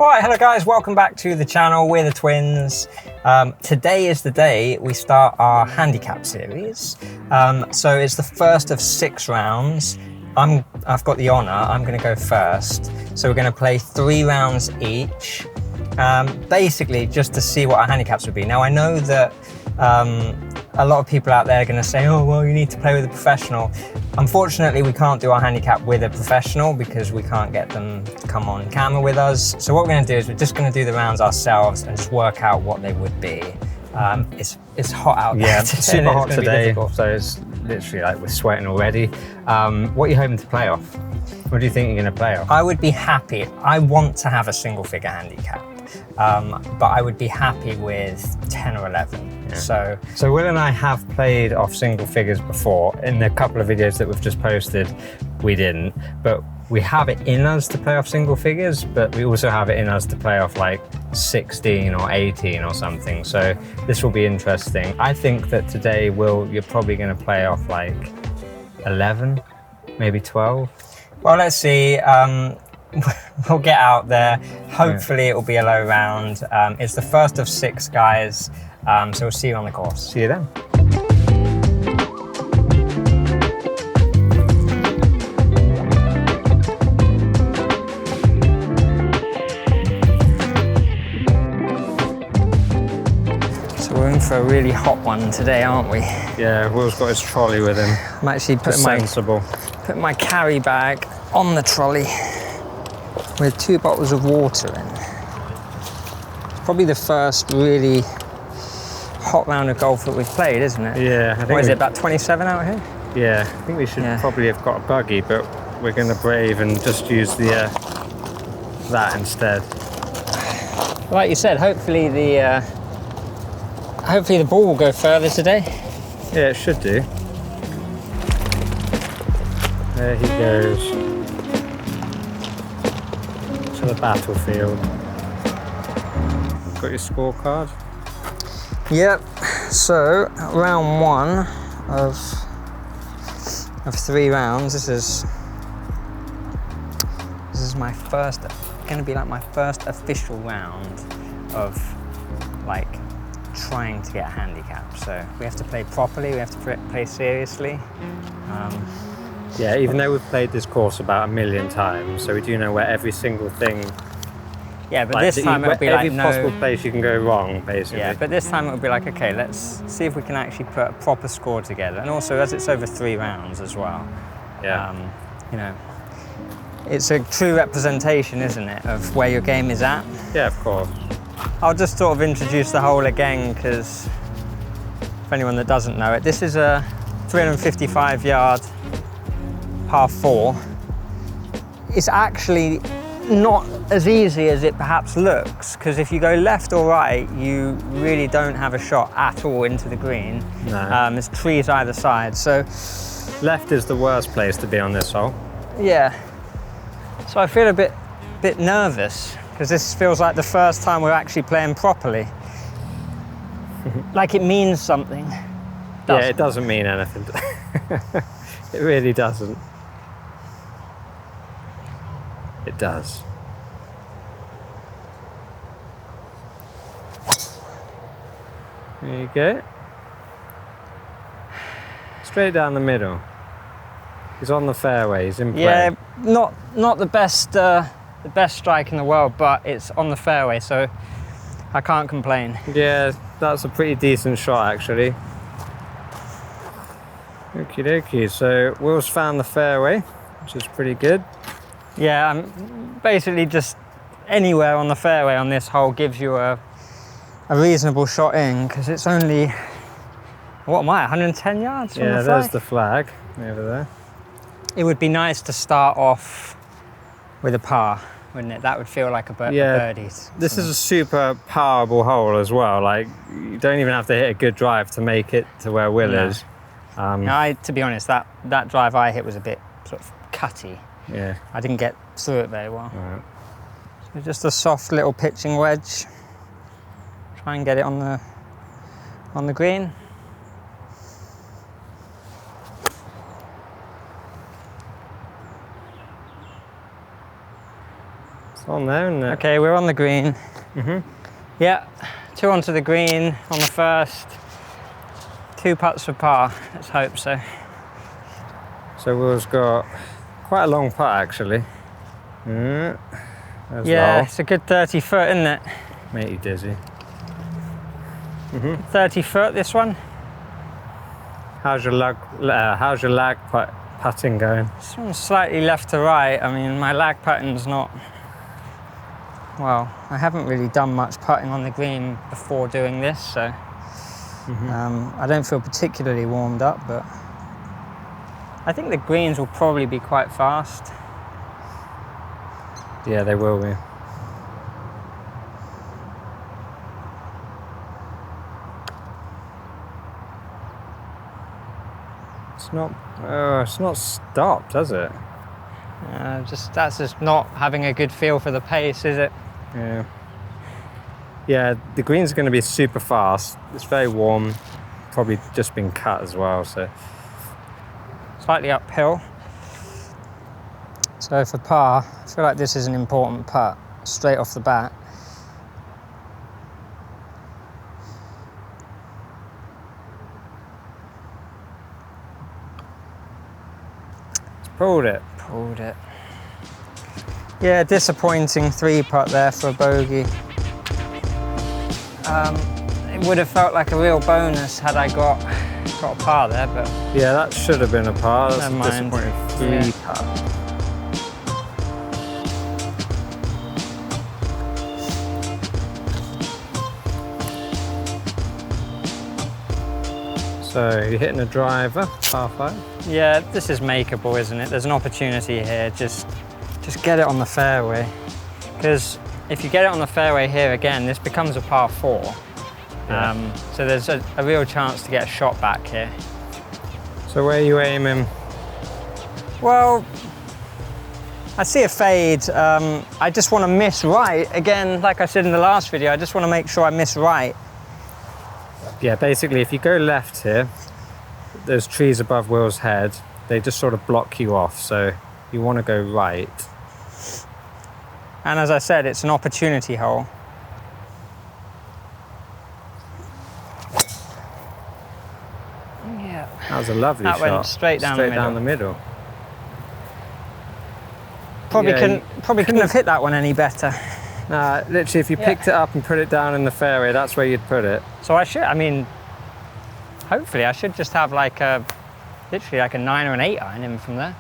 Alright, hello guys, welcome back to the channel. We're the twins. Today is the day we start our handicap series. So it's the first of 6 rounds. I've got the honour, I'm going to go first. So we're going to play 3 rounds each, basically just to see what our handicaps would be. Now I know that a lot of people out there are going to say, oh well, you need to play with a professional. Unfortunately, we can't do our handicap with a professional because we can't get them to come on camera with us. So what we're going to do is we're just going to do the rounds ourselves and just work out what they would be. It's hot out there. Yeah, today, super hot today, so it's literally like we're sweating already. What are you hoping to play off? What do you think you're going to play off? I would be happy. I want to have a single figure handicap, but I would be happy with 10 or 11. Yeah. So Will and I have played off single figures before. In the couple of videos that we've just posted, we didn't, but we have it in us to play off single figures, but we also have it in us to play off like 16 or 18 or something. So this will be interesting. I think that today, Will, you're probably going to play off like 11, maybe 12. Well, let's see. We'll get out there. Hopefully it will be a low round. It's the first of 6 guys, so we'll see you on the course. See you then. So we're in for a really hot one today, aren't we? Yeah, Will's got his trolley with him. I'm actually putting my carry bag on the trolley with 2 bottles of water in. Probably the first really hot round of golf that we've played, isn't it? Yeah. I think what is it, about 27 out here? Yeah, I think we should probably have got a buggy, but we're going to brave and just use the that instead. Like you said, hopefully the ball will go further today. Yeah, it should do. There he goes. To the battlefield. Got your scorecard? Yep. So round 1 of 3 rounds. This is my first. Going to be like my first official round of like trying to get a handicap. So we have to play properly. We have to play seriously. Yeah, even though we've played this course about 1,000,000 times, so we do know where every single thing. Yeah, but like this time it'll be like every possible place you can go wrong, basically. Yeah, but this time it'll be like, okay, let's see if we can actually put a proper score together. And also, as it's over 3 rounds as well. Yeah. You know, it's a true representation, isn't it, of where your game is at? Yeah, of course. I'll just sort of introduce the hole again, because for anyone that doesn't know it, this is a 355-yard par 4. It's actually not as easy as it perhaps looks, because if you go left or right, you really don't have a shot at all into the green. No. There's trees either side, so left is the worst place to be on this hole. Yeah. So I feel a bit nervous, because this feels like the first time we're actually playing properly. Like it means something. Yeah, it doesn't mean anything. It really doesn't. It does. There you go. Straight down the middle. He's on the fairway, he's in play. Yeah, not the best strike in the world, but it's on the fairway, so I can't complain. Yeah, that's a pretty decent shot actually. Okie dokie, so Will's found the fairway, which is pretty good. Yeah, I'm basically just anywhere on the fairway on this hole gives you a reasonable shot in, because it's only, what am I, 110 yards from the flag? There's the flag over there. It would be nice to start off with a par, wouldn't it? That would feel like a birdie. This is a super powerful hole as well. Like, you don't even have to hit a good drive to make it to where Will is. To be honest, that drive I hit was a bit sort of cutty. Yeah. I didn't get through it very well. Right. So just a soft little pitching wedge. Try and get it on the green. on there, isn't it? Okay, we're on the green. Mm-hmm. Yeah, 2 onto the green on the first. 2 putts for par. Let's hope so. So Will's got quite a long putt actually. There's Yeah, Lowell. it's a good 30 foot, isn't it? Mate you dizzy. 30 foot, this one. How's your lag putting going? This one's slightly left to right. I mean, my lag pattern's not... Well, I haven't really done much putting on the green before doing this, so... I don't feel particularly warmed up, but... I think the greens will probably be quite fast. Yeah, they will be. It's not stopped, has it? That's just not having a good feel for the pace, is it? Yeah. Yeah, the green's going to be super fast. It's very warm. Probably just been cut as well, so. Slightly uphill. So for par, I feel like this is an important putt, straight off the bat. Pulled it. Pulled it. Yeah, disappointing 3-putt there for a bogey. It would have felt like a real bonus had I got a par there, but... Yeah, that should have been a par. That's Never a mind. disappointing 3-putt. So you're hitting a driver, par 5. Yeah, this is makeable, isn't it? There's an opportunity here. Just get it on the fairway. Because if you get it on the fairway here again, this becomes a par 4. Yeah. So there's a real chance to get a shot back here. So where are you aiming? Well, I see a fade. I just want to miss right. Again, like I said in the last video, I just want to make sure I miss right. Yeah, basically if you go left here, those trees above Will's head, they just sort of block you off, so you want to go right. And as I said, it's an opportunity hole. Yeah. That was a lovely shot. That went straight down the middle. Probably Yeah, couldn't have hit that one any better. Nah, literally if you picked it up and put it down in the fairway, that's where you'd put it. So I mean, hopefully I should just have literally like a 9 or an 8 iron in from there.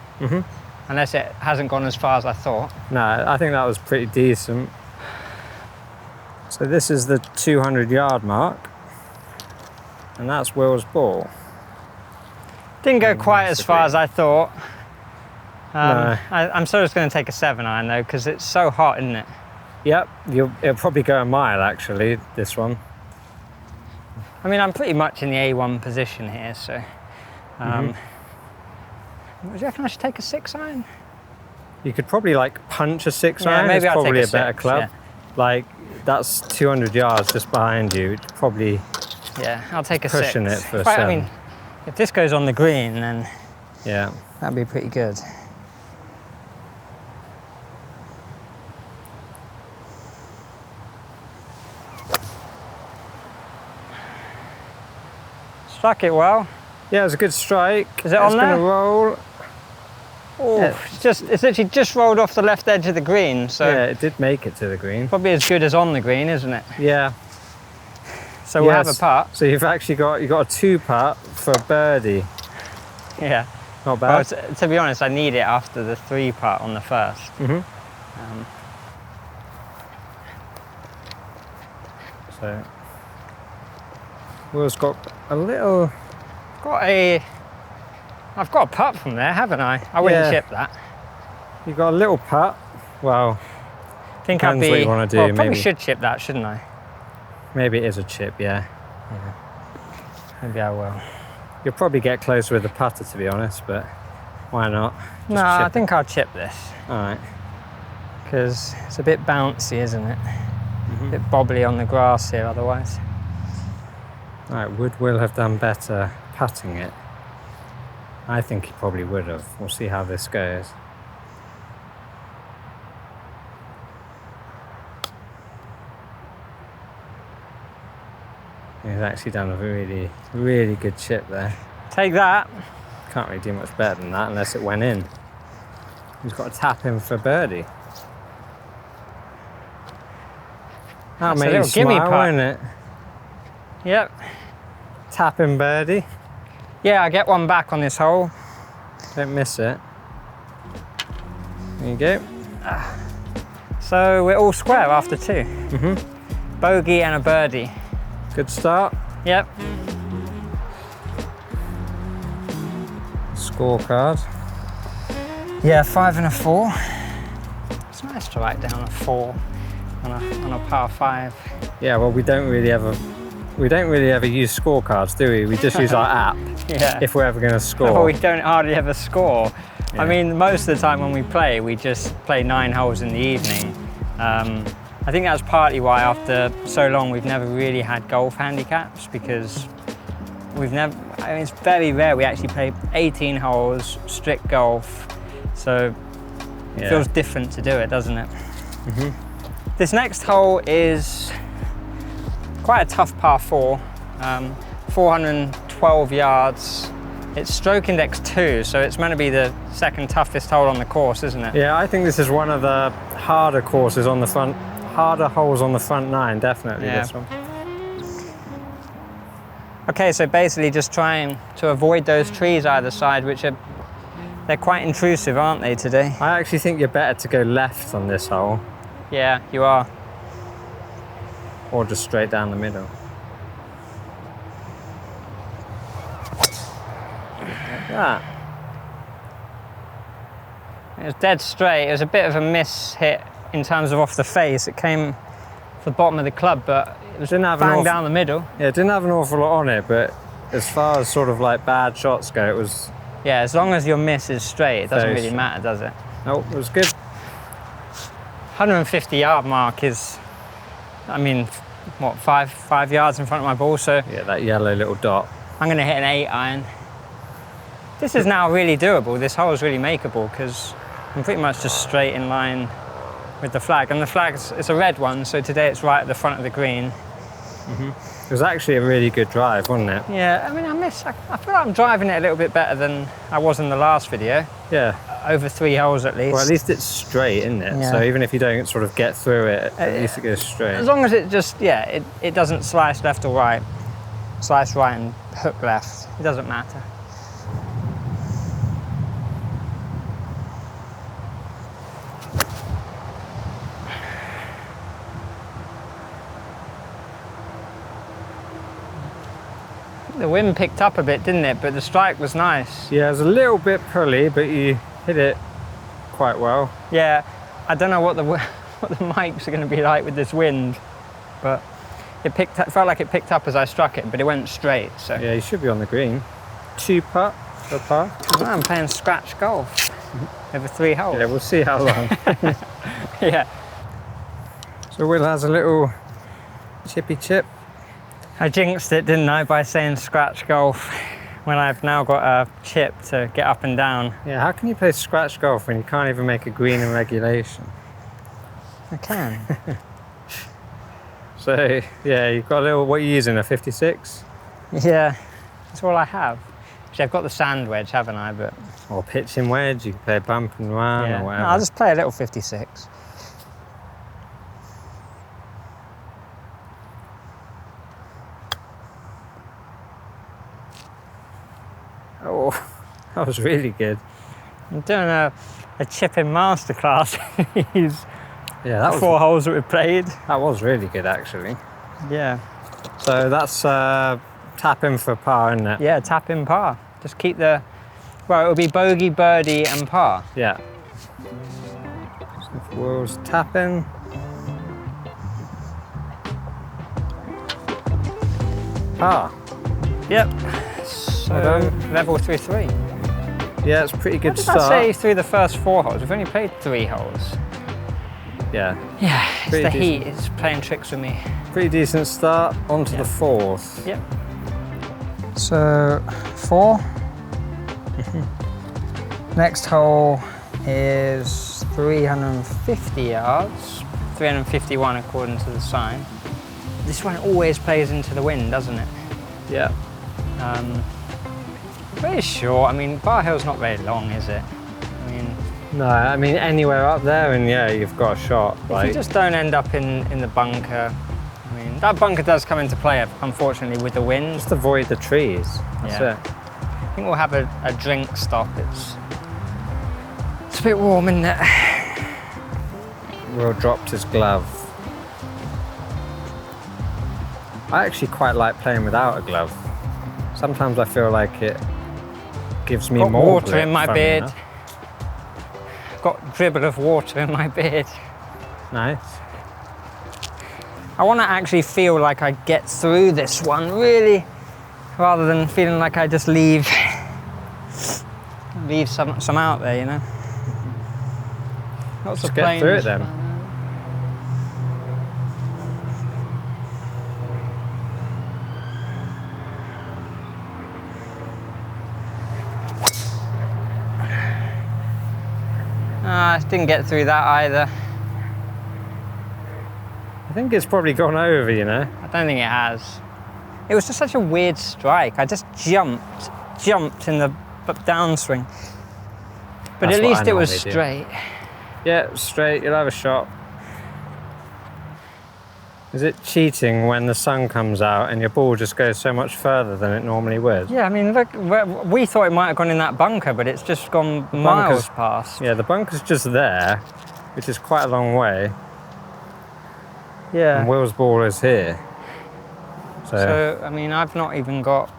Unless it hasn't gone as far as I thought. No, I think that was pretty decent. So this is the 200-yard mark, and that's Will's ball. Didn't go quite as far as I thought. No. I'm sort of just going to take a 7 iron though, because it's so hot, isn't it? Yep, it'll probably go a mile actually, this one. I mean, I'm pretty much in the A1 position here, so... Do you reckon I should take a 6 iron? You could probably like punch a 6 Yeah, iron. maybe It's I'll probably take a a better 6, club. yeah. Like that's 200 yards just behind you. It's probably Yeah, I'll take a pushing 6. it for a If I 7. mean, if this goes on the green, then Yeah. that'd be pretty good. Struck it well. Yeah, it was a good strike. Is it on It's there? gonna roll. Oh, Yeah. it's literally just rolled off the left edge of the green, so Yeah, it did make it to the green. probably as good as on the green, isn't it? Yeah. So we'll have Yes. a putt. So you've actually got a 2-putt for a birdie. Yeah. Not Well, bad. to be honest, I need it after the 3-putt on the first. So Will's got a little. I've got a putt from there, haven't I? I wouldn't Yeah. chip that. You got a little putt. Well, I think Depends I'd be. what you wanna do, well, probably maybe. should chip that, shouldn't I? maybe it is a chip. Yeah. Maybe I will. You'll probably get closer with the putter, to be honest. But why not? Just No, I chip think I'll chip this it. All right. because it's a bit bouncy, isn't it? A bit bobbly on the grass here, otherwise. All right. Would Will have done better putting it? I think he probably would have. We'll see how this goes. He's actually done a really, really good chip there. Take that. Can't really do much better than that unless it went in. He's got to tap in for birdie. That made you smile, won't it? Yep. Tap in birdie. Yeah, I get one back on this hole. Don't miss it. There you go. So we're all square after 2. Mm-hmm. Bogey and a birdie. Good start. Yep. Scorecard. Yeah, 5 and a 4. It's nice to write down a 4 on a par 5. Yeah, well, we don't really ever use scorecards, do we? We just use our app. Yeah. If we're ever going to score. Well, we don't hardly ever score. Yeah. I mean, most of the time when we play, we just play 9 holes in the evening. I think that's partly why after so long we've never really had golf handicaps, because I mean, it's very rare we actually play 18 holes, strict golf. So it feels different to do it, doesn't it? Mm-hmm. This next hole is quite a tough par 4, 412 yards. It's stroke index 2, so it's meant to be the second toughest hole on the course, isn't it? Yeah, I think this is one of the harder courses on the front, harder holes on the front 9, definitely, Yeah. this one. Okay, so basically just trying to avoid those trees either side, which they're quite intrusive, aren't they, today? I actually think you're better to go left on this hole, Yeah, you are. or just straight down the middle. Like that. It was dead straight. It was a bit of a miss hit in terms of off the face. It came to the bottom of the club, but it was bang down the middle. Yeah, it didn't have an awful lot on it, but as far as sort of like bad shots go, it was... Yeah, as long as your miss is straight, it doesn't Very really straight. matter, does it? No, it was good. 150 yard mark is, I mean, what, five yards in front of my ball, so Yeah, that yellow little dot. I'm going to hit an 8 iron. This is now really doable. This hole is really makeable because I'm pretty much just straight in line with the flag. And the flag's, it's a red one, so today it's right at the front of the green. It was actually a really good drive, wasn't it? Yeah, I mean, I feel like I'm driving it a little bit better than I was in the last video. Yeah. Over 3 holes at least. Well, at least it's straight, isn't it? Yeah. So even if you don't sort of get through it, at least it goes straight. As long as it just, yeah, it doesn't slice left or right. Slice right and hook left. It doesn't matter. The wind picked up a bit, didn't it? But the strike was nice. Yeah, it was a little bit pulley, but you hit it quite well. Yeah, I don't know what the mics are going to be like with this wind, but it felt like it picked up as I struck it, but it went straight. So Yeah, you should be on the green. 2 putt for par. I'm playing scratch golf over 3 holes. Yeah, we'll see how long. Yeah. So Will has a little chippy chip. I jinxed it, didn't I, by saying scratch golf when I've now got a chip to get up and down. Yeah, how can you play scratch golf when you can't even make a green in regulation? I can. So, yeah, you've got a little, what are you using, a 56? Yeah, that's all I have. Actually, I've got the sand wedge, haven't I? But Or pitching wedge, you can play a bump and run yeah. or No, whatever. I'll just play a little 56. Oh, that was really good. I'm doing a chipping masterclass. These Yeah, that was 4 holes that we played. That was really good, actually. Yeah. So that's tap in for par, isn't it? Yeah, tap in par. Just keep the, well, it'll be bogey, birdie and par. Yeah. So if Will's tap in. Par. Yep. So level through 3. Yeah, it's a pretty good What did start. I say through the first 4 holes? We've only played 3 holes. Yeah. Yeah, it's Pretty the decent. heat. It's playing tricks with me. Pretty decent start. On to Yeah. the 4th. Yep. So 4. Next hole is 350 yards. 351 according to the sign. this one always plays into the wind, doesn't it? Yeah. Very short. I mean, Bar Hill's not very long, is it? I mean, No, I mean anywhere up there, and yeah, you've got a shot. if you just don't end up in the bunker. I mean, that bunker does come into play, unfortunately, with the wind. just avoid the trees. That's Yeah. it. I think we'll have a drink stop. It's a bit warm, isn't it? Will dropped his glove. I actually quite like playing without a glove. Sometimes I feel like it gives me Got more water grip, in my funnily beard. enough. Got a dribble of water in my beard. Nice. I want to actually feel like I get through this one, really, rather than feeling like I just leave some out there, you know. Lots Just of get planes. through it then. Didn't get through that either. I think it's probably gone over, you know. I don't think it has. It was just such a weird strike. I just jumped in the downswing. But That's at what least I it was normally do. straight. Yeah, straight, you'll have a shot. Is it cheating when the sun comes out and your ball just goes so much further than it normally would? Yeah, I mean, look, we thought it might have gone in that bunker, but it's just gone miles past. Yeah, the bunker's just there, which is quite a long way, Yeah. and Will's ball is here. So, I mean, I've not even got,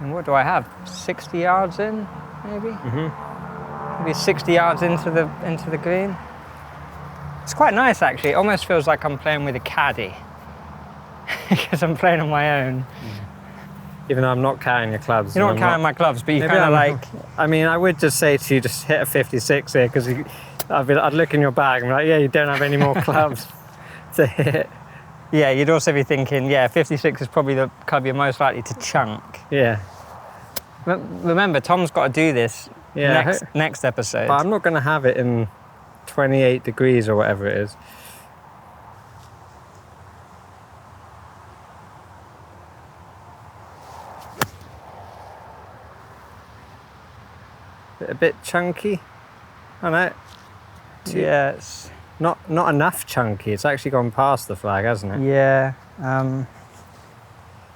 what do I have? 60 yards in, maybe? Maybe 60 yards into the green. It's quite nice, actually. It almost feels like I'm playing with a caddy because I'm playing on my own. even though I'm not carrying your clubs. You're not and I'm carrying my clubs, but you Maybe kind of I'm- like, I mean, I would just say to you, just hit a 56 here, because I'd look in your bag and be like, yeah, you don't have any more clubs to hit. yeah, you'd also be thinking, yeah, 56 is probably the club you're most likely to chunk. Yeah. Remember, Tom's got to do this Yeah, next episode. but I'm not going to have it in 28 degrees or whatever it is. A bit chunky. I know. Yeah, it's, Not enough chunky. It's actually gone past the flag, hasn't it? yeah.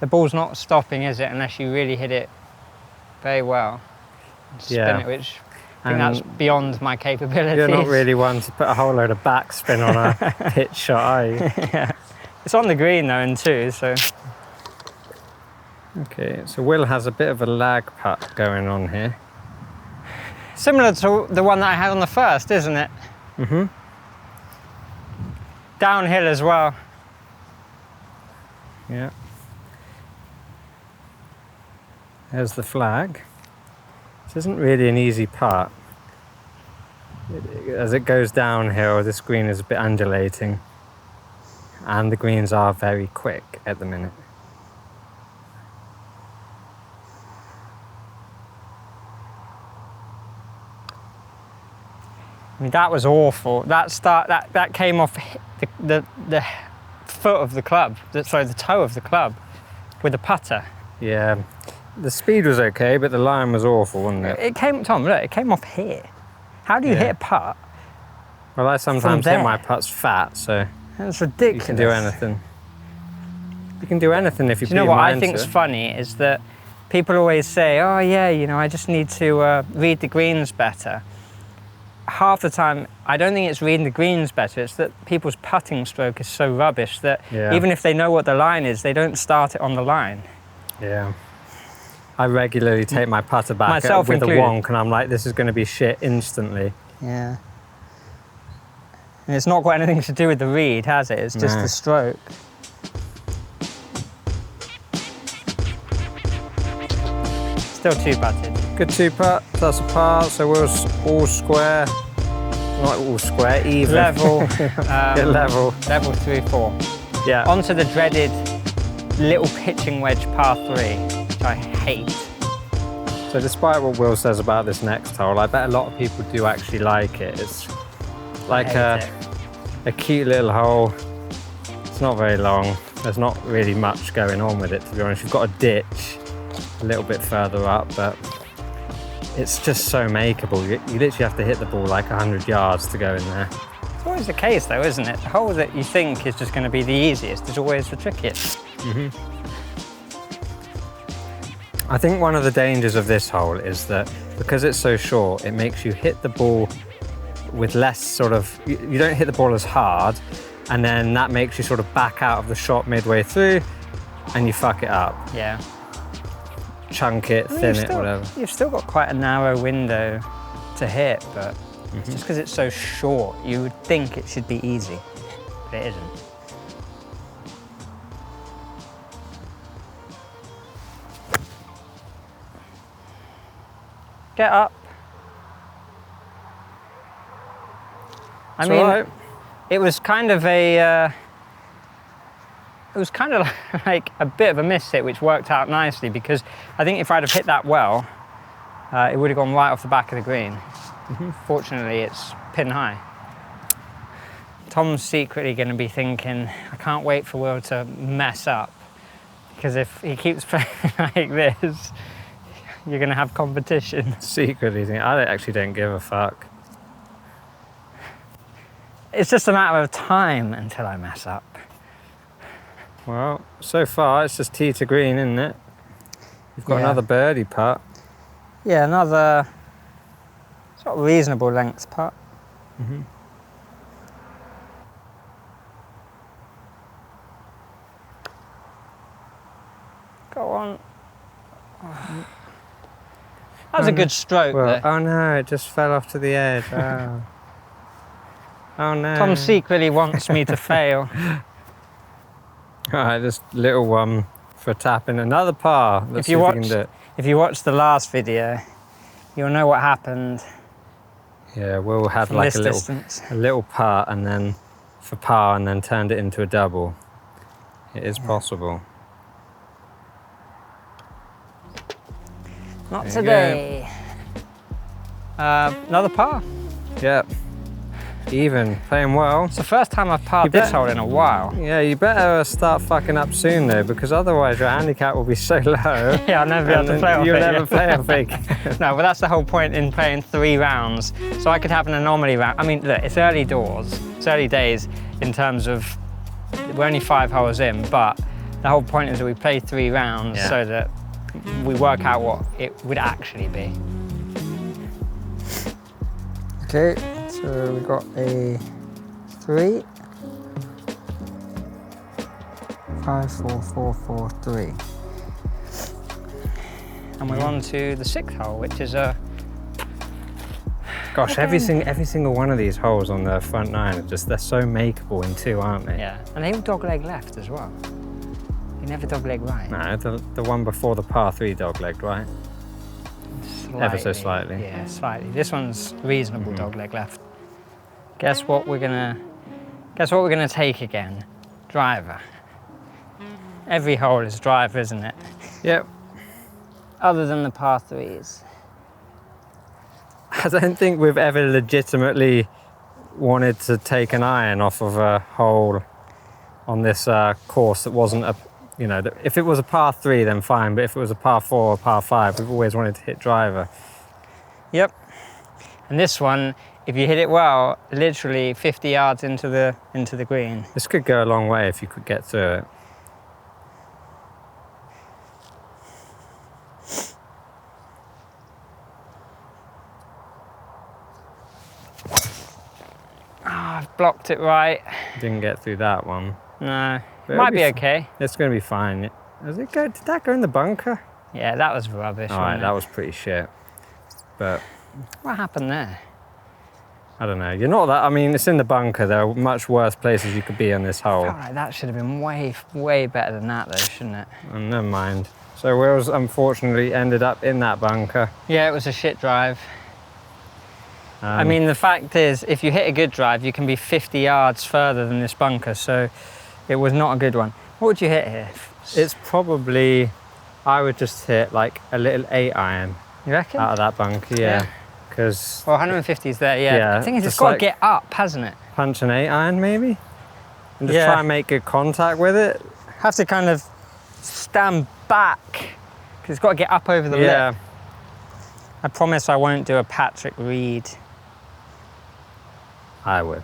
The ball's not stopping, is it, unless you really hit it very well. Spin Yeah. it, which I think And that's beyond my capabilities. You're not really one to put a whole load of backspin on a pitch shot, are you? Yeah. It's on the green though, in two, so. Okay, so Will has a bit of a lag putt going on here. Similar to the one that I had on the first, isn't it? Mm-hmm. Downhill as well. Yeah. There's the flag. This isn't really an easy putt. As it goes downhill, this green is a bit undulating. And the greens are very quick at the minute. I mean, that was awful. That came off the foot of the club, sorry, the toe of the club with the putter. Yeah, the speed was okay, but the line was awful, wasn't it? Tom, look, it came off here. How do you Yeah. hit a putt? Well, I sometimes hit there. my putts fat, so That's you ridiculous. can do anything. You can do anything if you Do put you know your what I mind think to is it. funny is that people always say, oh yeah, you know, I just need to read the greens better. Half the time, I don't think it's reading the greens better, it's that people's putting stroke is so rubbish that Yeah. even if they know what the line is, they don't start it on the line. Yeah. I regularly take my putter back Myself with included. a wonk, and I'm like, this is going to be shit instantly. Yeah. And it's not got anything to do with the read, has it? It's just No. the stroke. Still two putted. Good two putt, that's a par, so we're all square. Not all square, even. Level. Yeah, level. Level 3-4. Yeah. Onto the dreaded little pitching wedge par 3, which I hate. So despite what Will says about this next hole, I bet a lot of people do actually like it. It's like Hate a cute little hole. It's not very long. There's not really much going on with it, to be honest. You've got a ditch a little bit further up, but it's just so makeable. You literally have to hit the ball like 100 yards to go in there. It's always the case though, isn't it? The hole that you think is just going to be the easiest is always the trickiest. I think one of the dangers of this hole is that because it's so short, it makes you hit the ball with less sort of, you don't hit the ball as hard, and then that makes you sort of back out of the shot midway through and you fuck it up. Yeah. Chunk it, thin it, whatever. You've still got quite a narrow window to hit, but just because it's so short, you would think it should be easy, but it isn't. Get up. I mean, it was kind of a, like a bit of a miss hit, which worked out nicely because I think if I'd have hit that well, it would have gone right off the back of the green. Fortunately, it's pin high. Tom's secretly going to be thinking, I can't wait for Will to mess up, because if he keeps playing like this, you're going to have competition. Secretly think, I actually don't give a fuck. It's just a matter of time until I mess up. Well, so far it's just tee to green, isn't it? You've got another birdie putt. Yeah, another sort of reasonable length putt. Go on. That was a good stroke there. Oh no, it just fell off to the edge. Oh, oh no. Tom secretly wants me to fail. All right, this little one for tapping another par. Let's If you see if we can do it. if you watch the last video, you'll know what happened. Yeah, Will had From like this a little putt and then for par and then turned it into a double. It is possible. Not today. Another par. Yep. Even, playing well. It's the first time I've parred this hole in a while. Yeah, you better start fucking up soon though, because otherwise your handicap will be so low. Yeah, I'll never be able to play off it. You'll never play off it. No, but that's the whole point in playing 3 rounds. So I could have an anomaly round. I mean, look, it's early doors. It's early days in terms of, we're only 5 holes in, but the whole point is that we play 3 rounds so that we work out what it would actually be. Okay, so we got a 3, 5, 4, 4, 4, 3. And we're on to the 6th hole, which is a... Gosh, every single one of these holes on the front 9 are just, they're so makeable in 2, aren't they? Yeah, and they all dogleg left as well. You never dogleg right. No, the one before the par 3 dogleg right? Slightly, ever so slightly. Yeah, slightly. This one's reasonable dogleg left. Guess what we're gonna take again? Driver. Every hole is driver, isn't it? Yep. Other than the par 3s. I don't think we've ever legitimately wanted to take an iron off of a hole on this course that wasn't a, you know, if it was a par 3 then fine, but if it was a par 4 or par 5, we've always wanted to hit driver. Yep. And this one, if you hit it well, literally 50 yards into the green. This could go a long way if you could get through it. I've blocked it right. Didn't get through that one. No, But might be okay. It's going to be fine. Did that go in the bunker? Yeah, that was rubbish. All right, that was pretty shit. But what happened there? I don't know. You're not that. I mean, it's in the bunker. There are much worse places you could be on this hole. All right, that should have been way better than that, though, shouldn't it? Oh, never mind. So Will's unfortunately ended up in that bunker. Yeah, it was a shit drive. I mean, the fact is, if you hit a good drive, you can be 50 yards further than this bunker, so it was not a good one. What would you hit here? It's probably, I would just hit like a little 8 iron. You reckon? Out of that bunker, yeah. Because well, 150 is there, yeah. Yeah, The thing is, it's just got to like- get up, hasn't it? punch an 8 iron maybe? and just try and make good contact with it. Have to kind of stand back because it's got to get up over the lip. I promise I won't do a Patrick Reed. I would.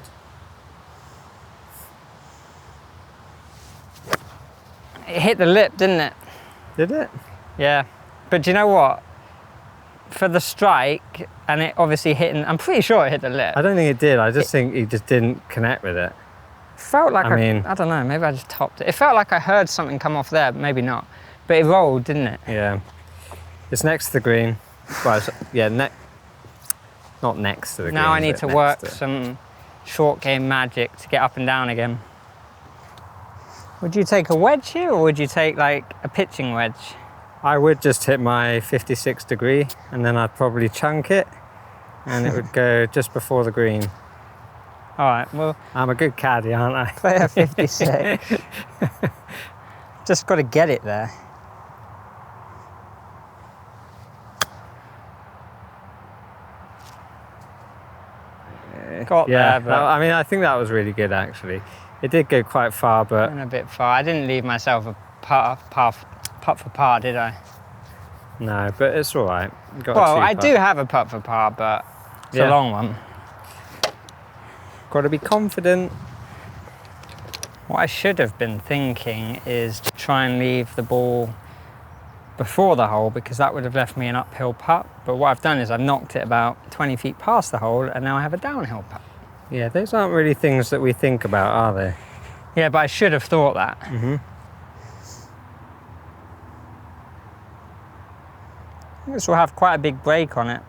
It hit the lip, didn't it? Did it? Yeah. But do you know what? For the strike, and it obviously hit, I'm pretty sure it hit the lip. I don't think it did. I just think he just didn't connect with it. Felt like I don't know, maybe I just topped it. It felt like I heard something come off there, but maybe not. But it rolled, didn't it? Yeah. It's next to the green. Well, yeah, not next to the green. Now I need to work some short game magic to get up and down again. Would you take a wedge here, or would you take like a pitching wedge? I would just hit my 56 degree, and then I'd probably chunk it, and it would go just before the green. All right, well... I'm a good caddy, aren't I? Play a 56. Just got to get it there. Got there, but... I mean, I think that was really good, actually. It did go quite far, but... Went a bit far. I didn't leave myself a putt for par, did I? No, but it's all right. Well, I do have a putt for par, but it's a long one. Got to be confident. What I should have been thinking is to try and leave the ball before the hole, because that would have left me an uphill putt. But what I've done is I've knocked it about 20 feet past the hole, and now I have a downhill putt. Yeah, those aren't really things that we think about, are they? Yeah, but I should have thought that. Mm-hmm. This will have quite a big break on it.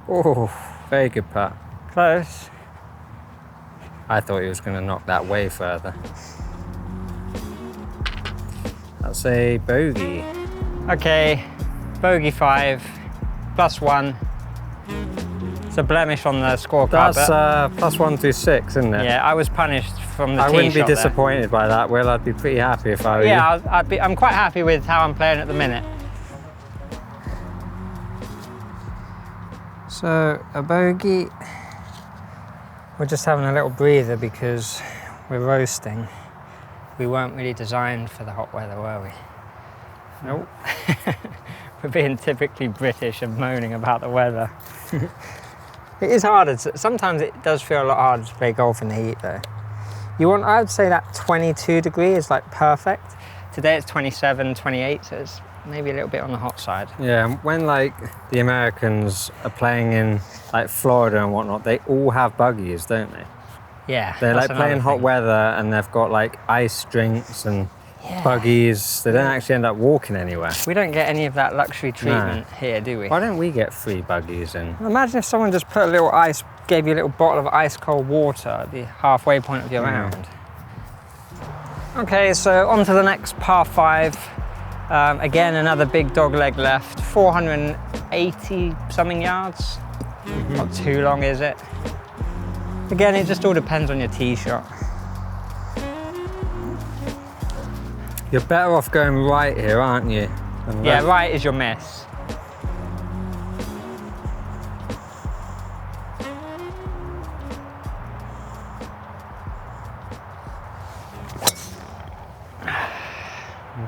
Oh, very good putt. Close. I thought he was going to knock that way further. That's a bogey. Okay, bogey 5, +1. It's a blemish on the scorecard. That's +1 through 6, isn't it? Yeah, I was punished from the tee shot. I wouldn't be disappointed by that, Will. I'd be pretty happy if I were you. Yeah, I'm quite happy with how I'm playing at the minute. So, a bogey. We're just having a little breather because we're roasting. We weren't really designed for the hot weather, were we? Nope. We're being typically British and moaning about the weather. It is harder. Sometimes it does feel a lot harder to play golf in the heat, though. I would say that 22 degree is like perfect. Today it's 27, 28, so it's maybe a little bit on the hot side. Yeah, when like the Americans are playing in like Florida and whatnot, they all have buggies, don't they? Yeah. They're like playing hot weather, and they've got like ice drinks and buggies. They don't actually end up walking anywhere. We don't get any of that luxury treatment here, do we? Why don't we get free buggies in? Imagine if someone just put a little ice, gave you a little bottle of ice cold water at the halfway point of your round. Okay, so on to the next par 5. Again, another big dog leg left, 480 something yards. Not too long, is it? Again, it just all depends on your tee shot. You're better off going right here, aren't you? Yeah, right is your miss.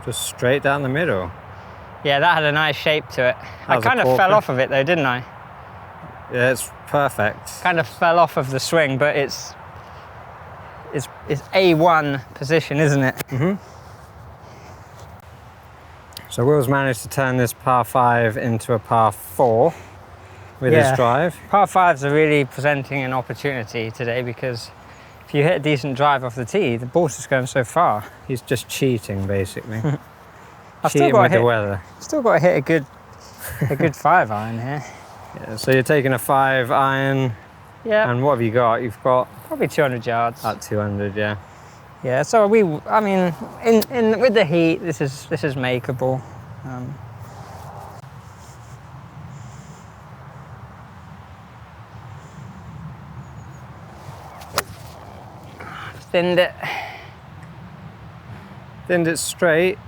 Just straight down the middle. Yeah, that had a nice shape to it. I kind of fell off of it though, didn't I? Yeah, it's perfect. Kind of fell off of the swing, but it's A1 position, isn't it? Mm-hmm. So Will's managed to turn this par 5 into a par 4 with his drive. Par 5s are really presenting an opportunity today, because if you hit a decent drive off the tee, the ball's just going so far. He's just cheating, basically. I've cheating with the weather. Still got to hit a good 5 iron here. Yeah, so you're taking a 5 iron. Yeah. And what have you got? You've got probably 200 yards. At 200, yeah. Yeah. So I mean, with the heat, this is makeable. Thinned it. Thinned it straight.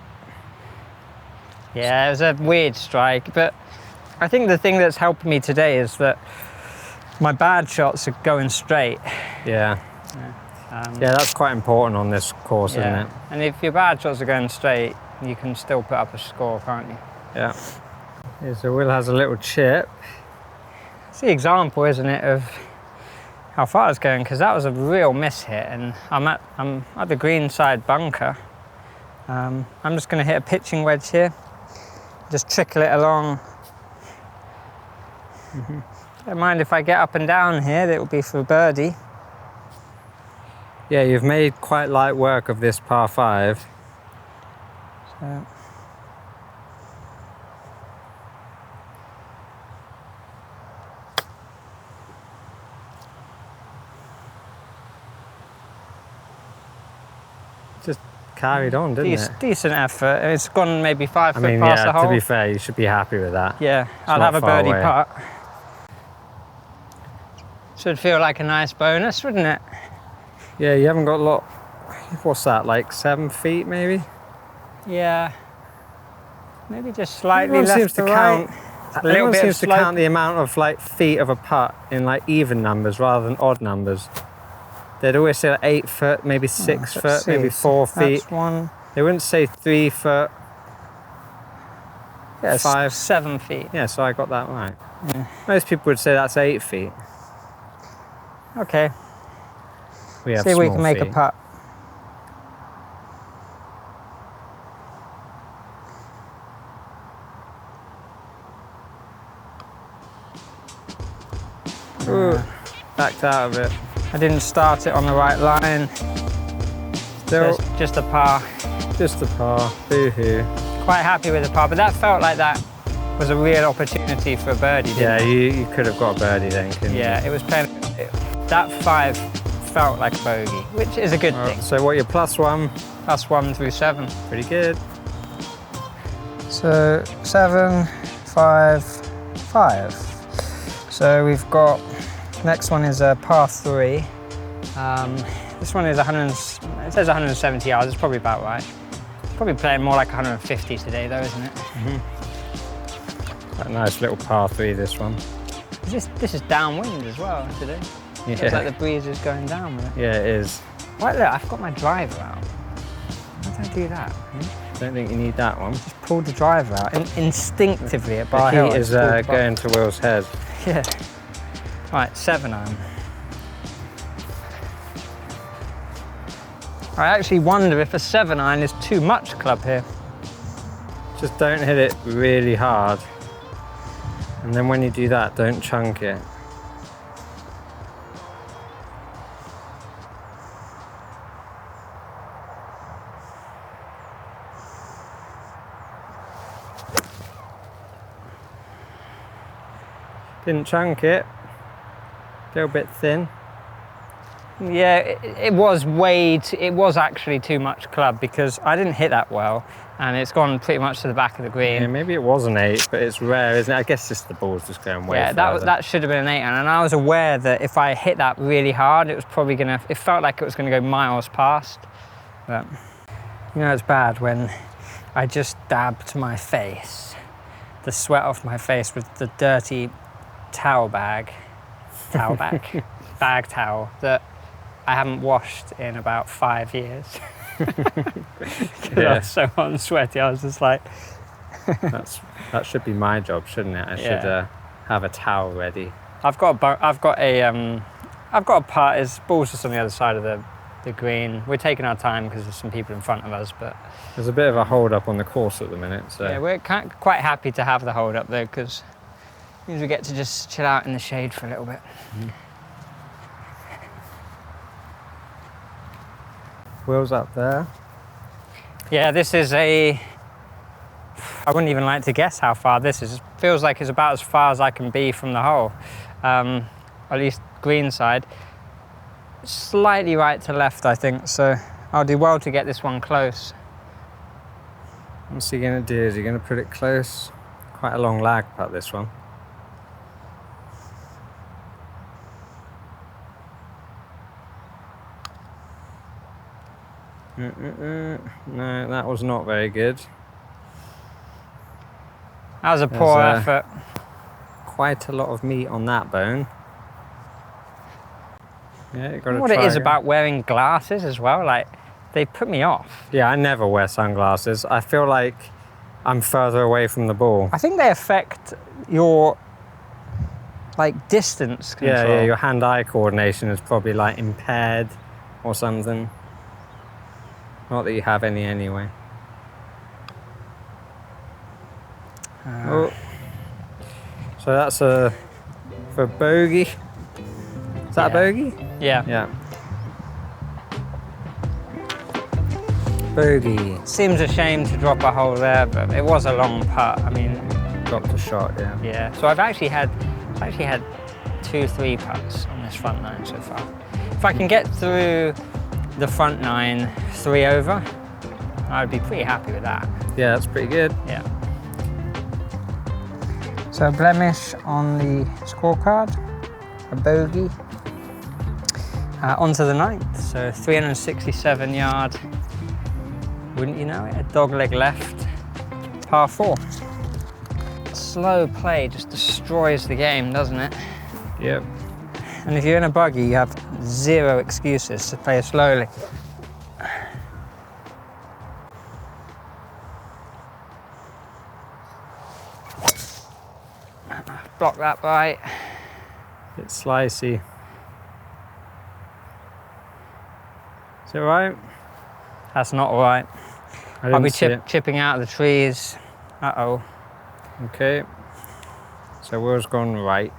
Yeah, it was a weird strike, but I think the thing that's helped me today is that My bad shots are going straight. Yeah. Yeah, that's quite important on this course, isn't it? And if your bad shots are going straight, you can still put up a score, can't you? Yeah. Yeah, so Will has a little chip. It's the example, isn't it, of how far it's going, because that was a real miss hit, and I'm at the green side bunker. I'm just going to hit a pitching wedge here, just trickle it along. Don't mind if I get up and down here, it will be for a birdie. Yeah, you've made quite light work of this par 5. So. Just carried on, didn't it? Decent effort. It's gone maybe 5 foot past yeah, the hole. to be fair, you should be happy with that. Yeah, I'll have a birdie putt. Should feel like a nice bonus, wouldn't it? Yeah, you haven't got a lot. What's that, like 7 feet maybe? Yeah. Maybe just slightly Everyone left seems to right. count. Everyone bit of seems to slope. count the amount of like feet of a putt in like even numbers rather than odd numbers. They'd always say like 8 foot, maybe 6 foot, maybe 4 feet. That's one. They wouldn't say 3 foot. Yeah, 5. 7 feet. Yeah, so I got that right. Yeah. Most people would say that's 8 feet. Okay. We have See if we small can make feet. a putt. Ooh, backed out of it. I didn't start it on the right line. Still, Just a par. just a par. Boo-hoo. Quite happy with the par, but that felt like that was a real opportunity for a birdie, didn't Yeah, it? you could have got a birdie then, couldn't you? Yeah, it was playing. That 5 felt like a bogey, which is a good thing. So what, you're +1? +1 through 7. Pretty good. So 7, 5, 5. So we've got, next one is a par 3. This one is it says 170 yards, it's probably about right. Probably playing more like 150 today though, isn't it? A nice little par 3, this one. This is downwind as well today. Yeah. Feels like the breeze is going down with it. Yeah, it is. Right, look, I've got my driver out. How did I do that? Don't think you need that one. Just pulled the driver out instinctively at Bar The Hill. heat I is just pulled the going to Will's head. Yeah. Right, 7 iron. I actually wonder if a 7 iron is too much club here. Just don't hit it really hard. And then when you do that, don't chunk it. Didn't chunk it. A little bit thin. Yeah, it was actually too much club because I didn't hit that well and it's gone pretty much to the back of the green. Yeah, maybe it was an 8, but it's rare, isn't it? I guess just the ball's just going way Yeah, further. that should have been an 8 iron, and I was aware that if I hit that really hard, it was probably it felt like it was gonna go miles past. But you know, it's bad when I just dabbed my face, the sweat off my face with the dirty bag that I haven't washed in about 5 years. Yeah. I was so hot and sweaty, I was just like... that should be my job, shouldn't it? I should have a towel ready. I've got a putt. His ball's just on the other side of the green. We're taking our time because there's some people in front of us, but There's a bit of a hold up on the course at the minute, so yeah, we're quite happy to have the hold up though, because it means we get to just chill out in the shade for a little bit. Will's up there. Yeah, this is I wouldn't even like to guess how far this is. It feels like it's about as far as I can be from the hole, at least green side. Slightly right to left, I think, so I'll do well to get this one close. What's he going to do? Is he going to put it close? Quite a long lag putt, this one. No, that was not very good. That was a poor effort. Quite a lot of meat on that bone. Yeah, you got to What it is about wearing glasses as well, like they put me off. Yeah, I never wear sunglasses. I feel like I'm further away from the ball. I think they affect your like distance control. Yeah, your hand-eye coordination is probably like impaired or something. Not that you have any anyway. Oh. So that's for bogey. Is that a bogey? Yeah. Yeah. Bogey. Seems a shame to drop a hole there, but it was a long putt. I mean, Dropped a shot, yeah. yeah. So I've actually had 2-3 putts on this front nine so far. If I can get through the front nine 3 over, I would be pretty happy with that. Yeah, that's pretty good. Yeah. So a blemish on the scorecard, a bogey. Onto the ninth, so 367 yard. Wouldn't you know it? A dogleg left, par 4. Slow play just destroys the game, doesn't it? Yep. And if you're in a buggy, you have 0 excuses to play slowly. Block that bite. Bit slicey. Is it right? That's not all right. I'll be chipping out of the trees. Uh-oh. Okay. So Will's gone right.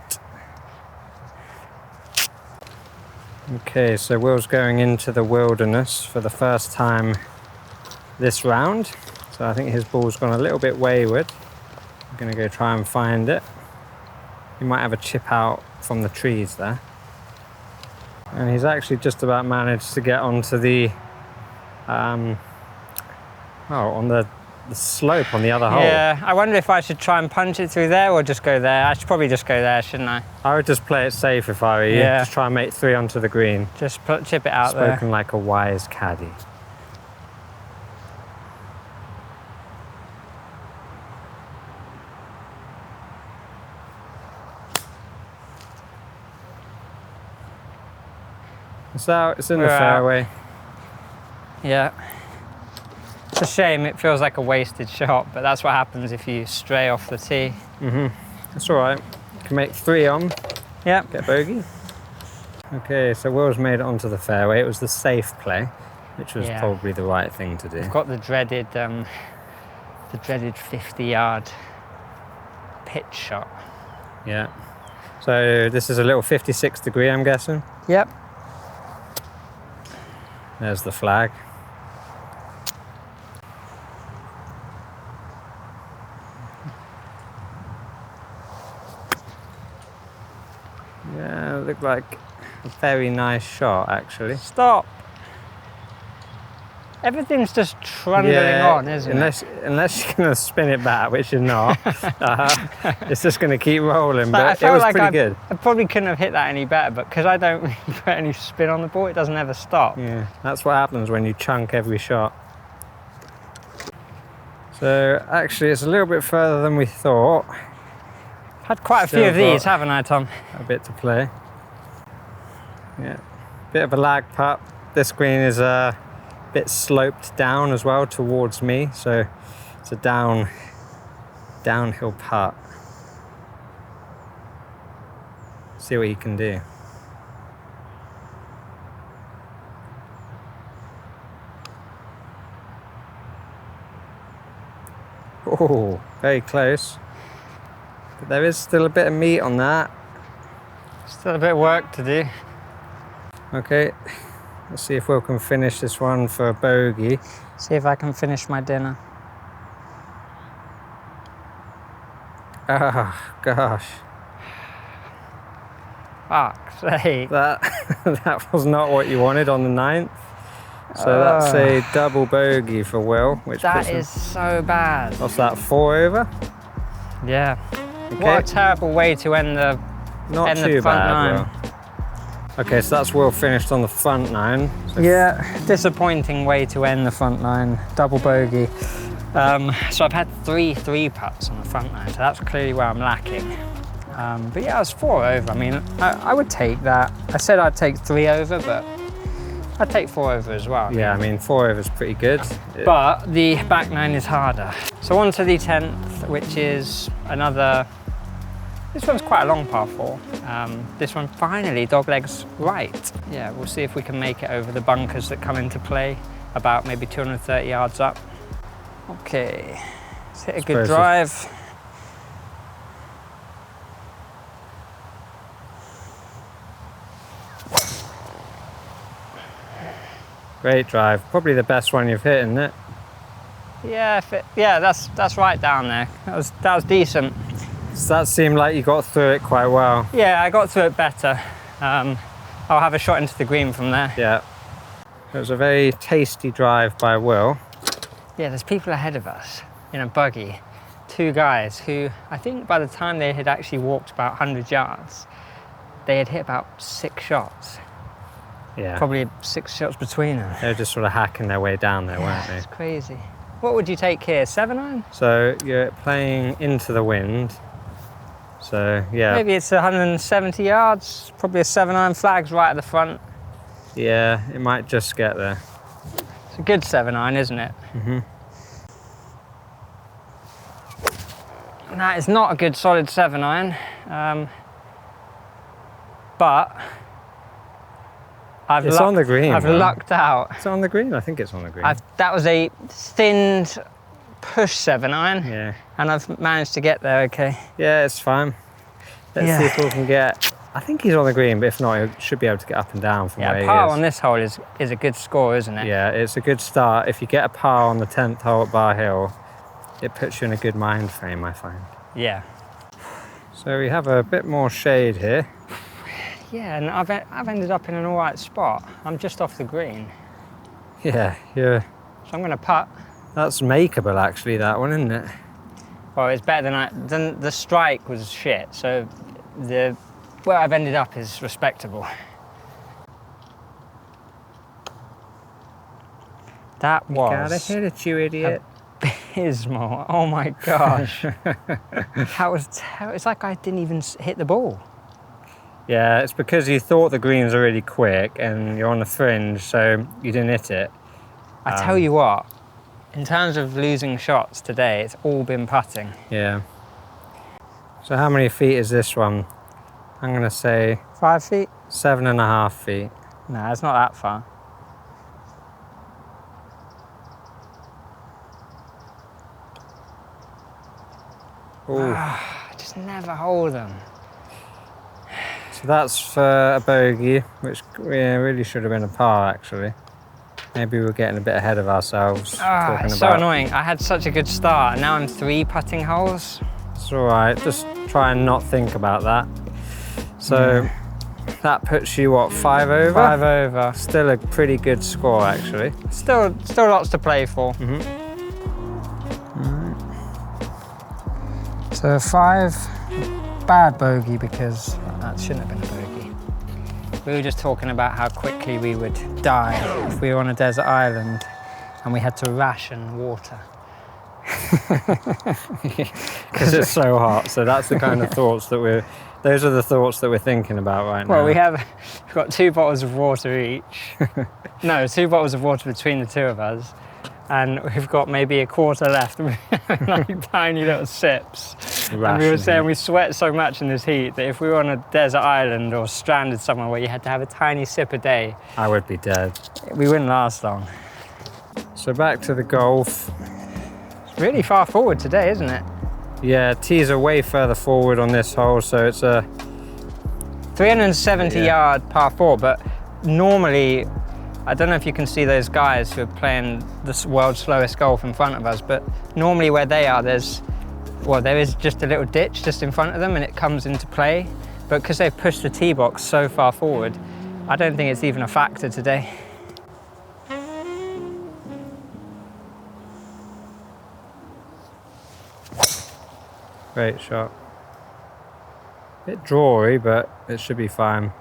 Okay, so Will's going into the wilderness for the first time this round. So I think his ball's gone a little bit wayward. I'm gonna go try and find it. He might have a chip out from the trees there. And he's actually just about managed to get onto the on the slope on the other hole. Yeah, I wonder if I should try and punch it through there or just go there. I should probably just go there, shouldn't I? I would just play it safe if I were you. Yeah. Just try and make 3 onto the green. Just chip it out there. Spoken like a wise caddy. It's out, it's in the fairway. Yeah. It's a shame, it feels like a wasted shot, but that's what happens if you stray off the tee. That's all right. You can make 3 on. Yeah. Get bogey. Okay, so Will's made it onto the fairway. It was the safe play, which was probably the right thing to do. I've got the dreaded 50-yard pitch shot. Yeah. So this is a little 56 degree, I'm guessing. Yep. There's the flag. Yeah, it looked like a very nice shot, actually. Stop. Everything's just trundling on, isn't it? Unless you're going to spin it back, which you're not. It's just going to keep rolling, But it was pretty good. I probably couldn't have hit that any better, but because I don't really put any spin on the ball, it doesn't ever stop. Yeah, that's what happens when you chunk every shot. So actually, it's a little bit further than we thought. Had quite a few of these, haven't I, Tom? A bit to play. Yeah, bit of a lag putt. This green is a bit sloped down as well towards me, so it's a downhill putt. See what you can do. Oh, very close. But there is still a bit of meat on that. Still a bit of work to do. Okay, let's see if we can finish this one for a bogey. See if I can finish my dinner. Oh, gosh. Fuck's sake. That was not what you wanted on the 9th. So that's a double bogey for Will. Which that is so bad. What's that, 4 over? Yeah. Okay. What a terrible way to end the Not too front bad, nine. Will. Okay, so that's Will finished on the front 9. So yeah, disappointing way to end the front 9. Double bogey. So I've had 3 putts on the front 9, so that's clearly where I'm lacking. But yeah, I was 4 over. I mean, I would take that. I said I'd take 3 over, but I'd take 4 over as well. Yeah, I mean 4 over is pretty good. But the back 9 is harder. So on to the 10th, which is another, this one's quite a long par 4. This one finally doglegs right. Yeah, we'll see if we can make it over the bunkers that come into play, about maybe 230 yards up. Okay, let's hit a good drive. Great drive, probably the best one you've hit, isn't it? Yeah, yeah, that's right down there. That was decent. So that seemed like you got through it quite well. Yeah, I got through it better. I'll have a shot into the green from there. Yeah, it was a very tasty drive by Will. Yeah, there's people ahead of us in a buggy. 2 guys who, I think by the time they had actually walked about 100 yards, they had hit about 6 shots. Yeah. Probably 6 shots between them. They were just sort of hacking their way down there, weren't they? It's crazy. What would you take here, 7-iron? So you're playing into the wind. So yeah. Maybe it's 170 yards, probably a 7-iron, flags right at the front. Yeah, it might just get there. It's a good 7-iron, isn't it? Mm-hmm. That is not a good solid 7-iron, but It's on the green. I've lucked out. It's on the green? I think it's on the green. That was a thinned push 7-iron, Yeah. and I've managed to get there okay. Yeah, it's fine. Let's see if we can get... I think he's on the green, but if not, he should be able to get up and down from where he is. Yeah, par on this hole is a good score, isn't it? Yeah, it's a good start. If you get a par on the 10th hole at Bar Hill, it puts you in a good mind frame, I find. Yeah. So we have a bit more shade here. Yeah, and I've ended up in an all right spot. I'm just off the green. Yeah, yeah. So I'm going to putt. That's makeable, actually, that one, isn't it? Well, it's better than the strike was shit. So where I've ended up is respectable. That was... Gotta hit it, you idiot. Abysmal. Oh my gosh. That was terrible. It's like I didn't even hit the ball. Yeah, it's because you thought the greens are really quick and you're on the fringe, so you didn't hit it. I tell you what, in terms of losing shots today, it's all been putting. Yeah. So how many feet is this one? I'm gonna say 5 feet? 7.5 feet. No, it's not that far. I just never hold them. So that's for a bogey, which really should have been a par, actually. Maybe we're getting a bit ahead of ourselves. It's so annoying. I had such a good start, and now I'm 3 putting holes. It's all right. Just try and not think about that. So that puts you, what, 5 over? 5 over. Still a pretty good score, actually. Still lots to play for. So 5, bad bogey because that shouldn't have been a bogey. We were just talking about how quickly we would die if we were on a desert island and we had to ration water. Because it's so hot. So that's the kind of thoughts that those are the thoughts that we're thinking about right now. Well, we've got 2 bottles of water each. No, 2 bottles of water between the 2 of us. And we've got maybe a quarter left, like tiny little sips. And we were saying we sweat so much in this heat that if we were on a desert island or stranded somewhere where you had to have a tiny sip a day, I would be dead. We wouldn't last long. So back to the golf. It's really far forward today, isn't it? Yeah, tees are way further forward on this hole, so it's a 370 yard par 4, but normally, I don't know if you can see those guys who are playing the world's slowest golf in front of us, but normally where they are, there is just a little ditch just in front of them and it comes into play. But because they've pushed the tee box so far forward, I don't think it's even a factor today. great shot. Bit drawy, but it should be fine.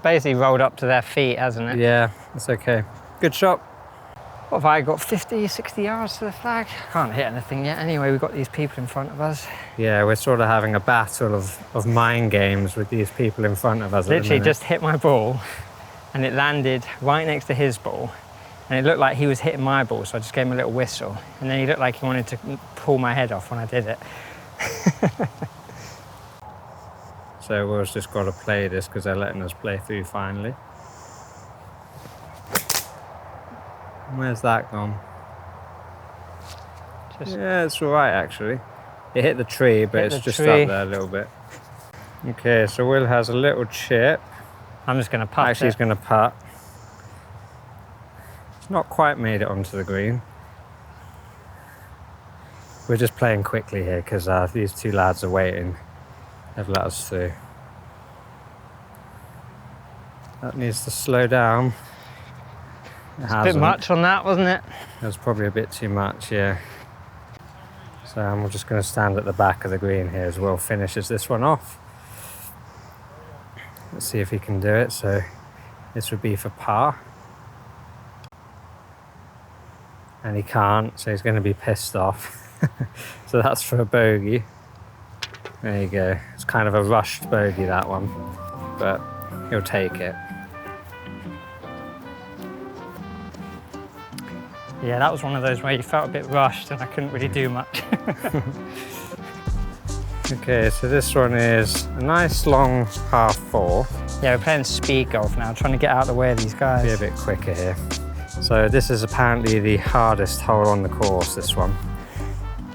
Basically rolled up to their feet, hasn't it? Yeah, it's okay. Good shot. What have I got, 50, 60 yards to the flag? Can't hit anything yet. Anyway, we've got these people in front of us. Yeah, we're sort of having a battle of mind games with these people in front of us. Literally just hit my ball and it landed right next to his ball. And it looked like he was hitting my ball, so I just gave him a little whistle. And then he looked like he wanted to pull my head off when I did it. So we've just got to play this because they're letting us play through finally. Where's that gone? Yeah, it's all right actually. It hit the tree, but it's just up there a little bit. Okay, so Will has a little chip. I'm just going to putt. Actually, he's going to putt. It's not quite made it onto the green. We're just playing quickly here because these two lads are waiting. They've let us through. That needs to slow down. It's a bit much on that, wasn't it? It was probably a bit too much, yeah. So I'm just going to stand at the back of the green here as Will finishes this one off. Let's see if he can do it. So this would be for par. And he can't, so he's going to be pissed off. So that's for a bogey. There you go. It's kind of a rushed bogey, that one. But he'll take it. Yeah, that was one of those where you felt a bit rushed and I couldn't really do much. Okay, so this one is a nice long par 4. Yeah, we're playing speed golf now, trying to get out of the way of these guys. Be a bit quicker here. So this is apparently the hardest hole on the course, this one.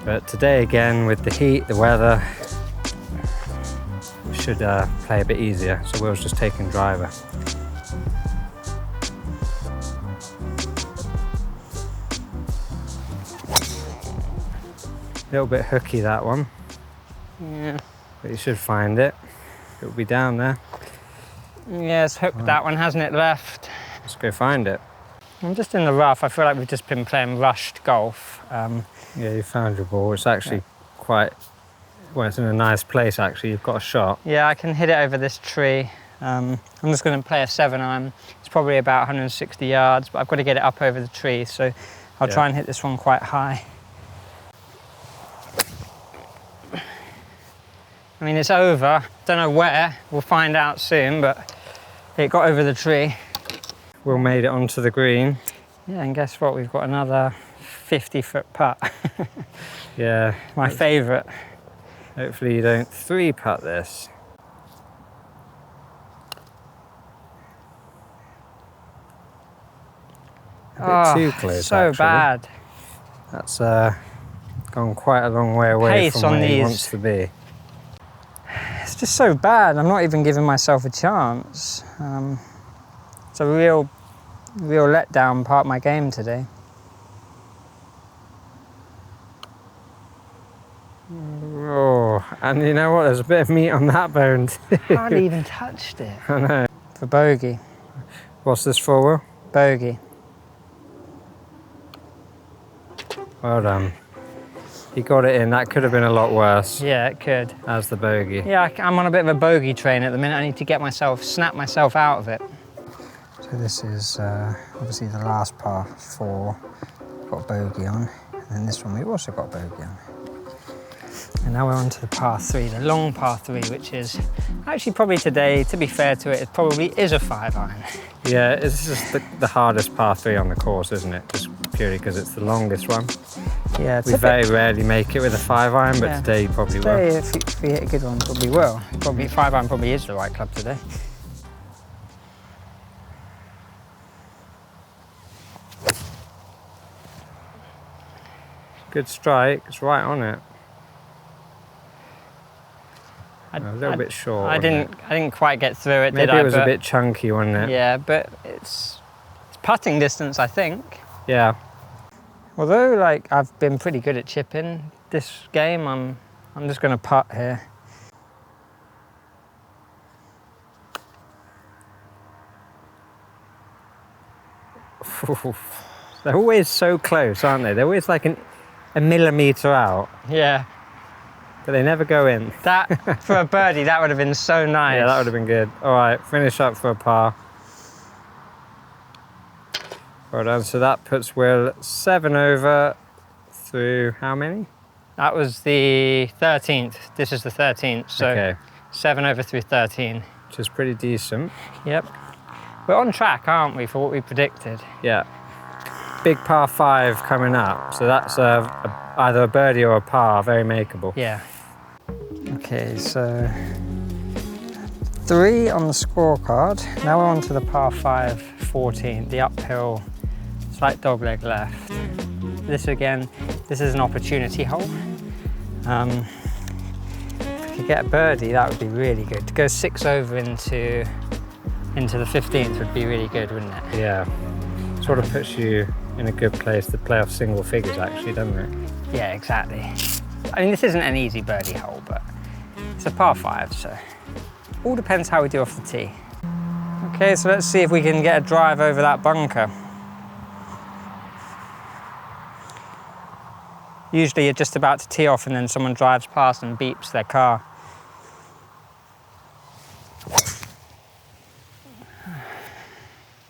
But today again, with the heat, the weather, we should play a bit easier. So Will's just taking driver. A little bit hooky, that one. Yeah. But you should find it. It'll be down there. Yeah, it's hooked that one, hasn't it, left? Let's go find it. I'm just in the rough. I feel like we've just been playing rushed golf. Yeah, you found your ball. It's actually quite, well, it's in a nice place actually. You've got a shot. Yeah, I can hit it over this tree. I'm just going to play a 7-iron. It's probably about 160 yards, but I've got to get it up over the tree, so I'll try and hit this one quite high. I mean, it's over. Don't know where. We'll find out soon, but it got over the tree. Will made it onto the green. Yeah, and guess what? We've got another 50-foot putt. Yeah. My favourite. Hopefully you don't 3-putt this. A bit too close, so actually. bad. That's gone quite a long way away Pace from on where he these. wants to be. It's just so bad. I'm not even giving myself a chance. It's a real letdown part of my game today. Oh, and you know what? There's a bit of meat on that bone too. Hardly even touched it. I know. For bogey. What's this for, Will? Bogey. Well done. He got it in. That could have been a lot worse. Yeah, it could. As the bogey. Yeah, I'm on a bit of a bogey train at the minute. I need to get snap myself out of it. So this is obviously the last par 4. Got a bogey on, and then this one we also got a bogey on. And now we're on to the par 3, the long par 3, which is actually probably today, to be fair to it, it probably is a 5-iron. Yeah, it's just the hardest par 3 on the course, isn't it? Just purely because it's the longest one. Yeah, We very rarely make it with a 5-iron, but today you probably will. If we hit a good one, probably will. Probably 5-iron probably is the right club today. Good strike. It's right on it. A little bit short. I didn't quite get through it, Maybe did I? it was a bit chunky, wasn't it? Yeah, but it's putting distance, I think. Yeah. Although, like, I've been pretty good at chipping this game, I'm just going to putt here. They're always so close, aren't they? They're always like a millimetre out. Yeah. But they never go in. That, for a birdie, that would have been so nice. Yeah, that would have been good. All right, finish up for a par. Well done. So that puts Will 7 over through how many? That was the 13th. This is the 13th, so Okay. 7 over through 13. Which is pretty decent. Yep. We're on track, aren't we, for what we predicted? Yeah. Big par 5 coming up. So that's either a birdie or a par, very makeable. Yeah. Okay, so 3 on the scorecard. Now we're on to the par 5, 14, the uphill, slight dogleg left. This again, this is an opportunity hole. If we could get a birdie, that would be really good. To go 6 over into the 15th would be really good, wouldn't it? Yeah. Sort of puts you in a good place to play off single figures actually, doesn't it? Yeah, exactly. I mean, this isn't an easy birdie hole, but it's a par 5, so all depends how we do off the tee. Okay, so let's see if we can get a drive over that bunker. Usually you're just about to tee off and then someone drives past and beeps their car.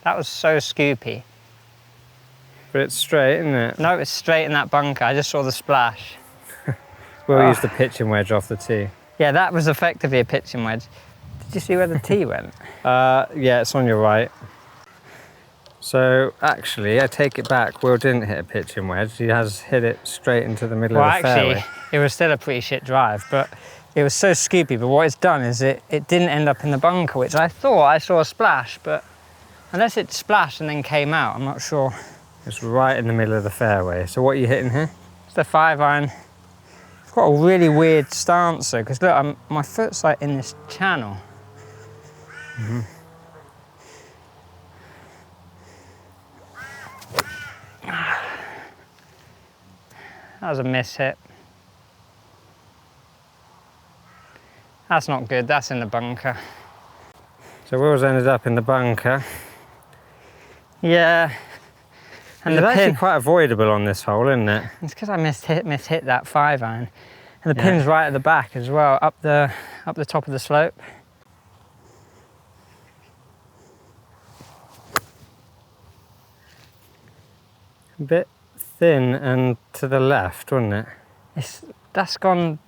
That was so scoopy. But it's straight, isn't it? No, it's straight in that bunker. I just saw the splash. We'll use the pitching wedge off the tee. Yeah, that was effectively a pitching wedge. Did you see where the tee went? Yeah, it's on your right. So actually, I take it back. Will didn't hit a pitching wedge. He has hit it straight into the middle of the fairway. Well, actually, it was still a pretty shit drive, but it was so scoopy. But what it's done is it didn't end up in the bunker, which I thought I saw a splash, but unless it splashed and then came out, I'm not sure. It's right in the middle of the fairway. So what are you hitting here? It's the 5-iron. It's got a really weird stance though, because look, my foot's like in this channel. Mm-hmm. That was a miss hit. That's not good, that's in the bunker. So Will's ended up in the bunker. Yeah. And it's the actually pin, quite avoidable on this hole, isn't it? it's because I mishit that 5-iron. And the pin's right at the back as well, up the top of the slope. A bit thin and to the left, wasn't it? That's gone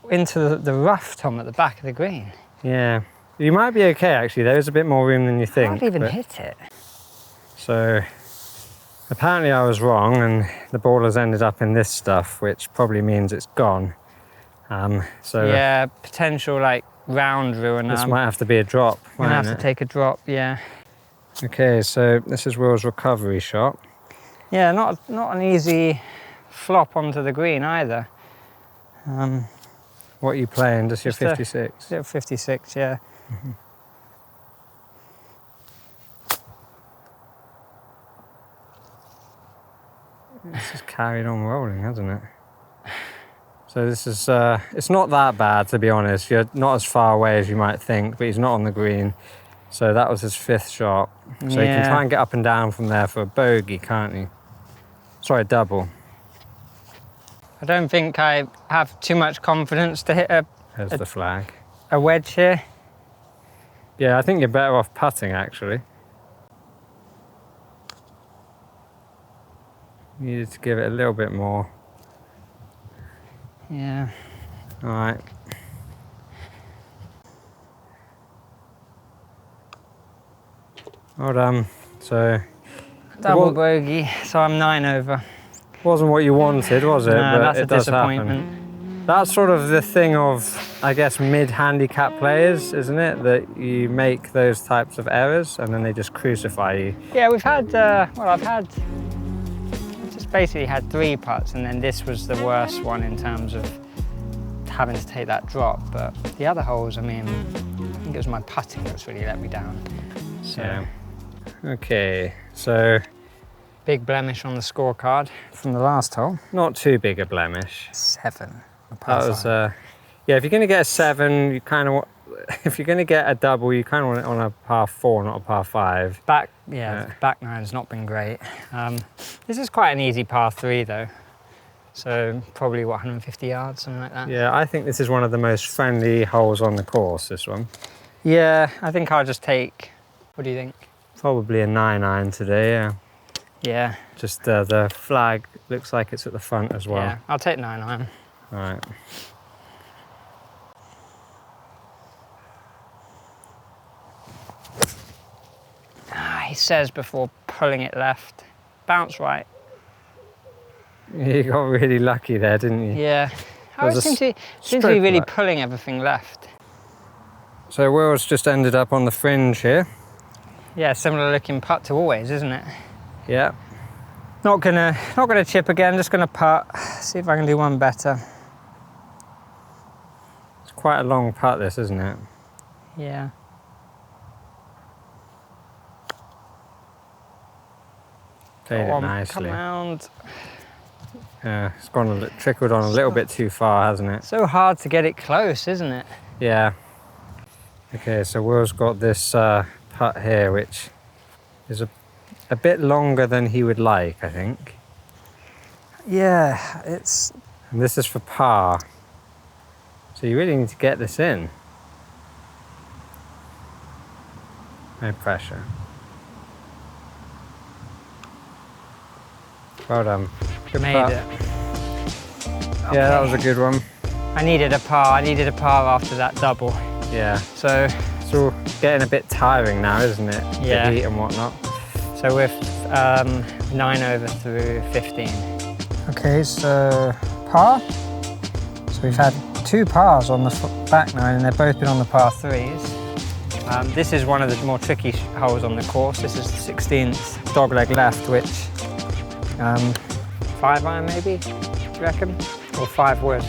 into the rough, Tom, at the back of the green. Yeah. You might be okay actually. There is a bit more room than you think. I can't even hit it. So apparently I was wrong and the ball has ended up in this stuff, which probably means it's gone. Yeah, potential like round ruin. This might have to be a drop. I'm gonna have to take a drop, yeah. Okay, so this is Will's recovery shot. Yeah, not an easy flop onto the green either. What are you playing? Just your 56? Yeah, 56, yeah. Mm-hmm. This has carried on rolling, hasn't it? So this is, it's not that bad to be honest. You're not as far away as you might think, but he's not on the green. So that was his 5th shot. So you can try and get up and down from there for a bogey, can't you? Sorry, a double. I don't think I have too much confidence to hit There's the flag. a wedge here. Yeah, I think you're better off putting actually. You needed to give it a little bit more. Yeah. All right. Well done. So Double bogey, so I'm 9 over. wasn't what you wanted, was it? No, But that's it a does disappointment. happen. That's sort of the thing of, I guess, mid-handicap players, isn't it? That you make those types of errors and then they just crucify you. Yeah, we've had, I've just basically had 3 putts, and then this was the worst one in terms of having to take that drop. But the other holes, I mean, I think it was my putting that's really let me down. So, Yeah. Okay, so big blemish on the scorecard from the last hole. not too big a blemish. 7. That was, yeah, if you're going to get a 7, you kind of want, if you're going to get a double, you kind of want it on a par 4, not a par 5. Back 9's not been great. This is quite an easy par 3 though. So probably, what, 150 yards, something like that? Yeah, I think this is one of the most friendly holes on the course, this one. Yeah, I think I'll just take, what do you think? Probably a 9-iron today, yeah. Yeah. Just the flag looks like it's at the front as well. Yeah, I'll take 9 iron. All right. He says before pulling it left, bounce right. You got really lucky there, didn't you? Yeah. I There's a seem to be stroke really luck. pulling everything left. So Will's just ended up on the fringe here. Yeah, similar looking putt to always, isn't it? Yeah. Not gonna chip again, just gonna putt. See if I can do one better. It's quite a long putt this, isn't it? Yeah. Played Go it on, nicely. Come round. Yeah, it's gone trickled on a little bit too far, hasn't it? So hard to get it close, isn't it? Yeah. Okay, so Will's got this putt here, which is a bit longer than he would like, I think. Yeah, it's... And this is for par. So you really need to get this in. No pressure. Well done. Good Made putt. it. Yeah, that was a good one. I needed a par. I needed a par after that double. Yeah. So It's all getting a bit tiring now, isn't it? Yeah. The heat and whatnot. So we're 9 over through 15. Okay, so par. So we've had 2 pars on the back 9 and they've both been on the par 3s. This is one of the more tricky holes on the course. This is the 16th dogleg left, which 5 iron maybe, do you reckon? Or 5 wood?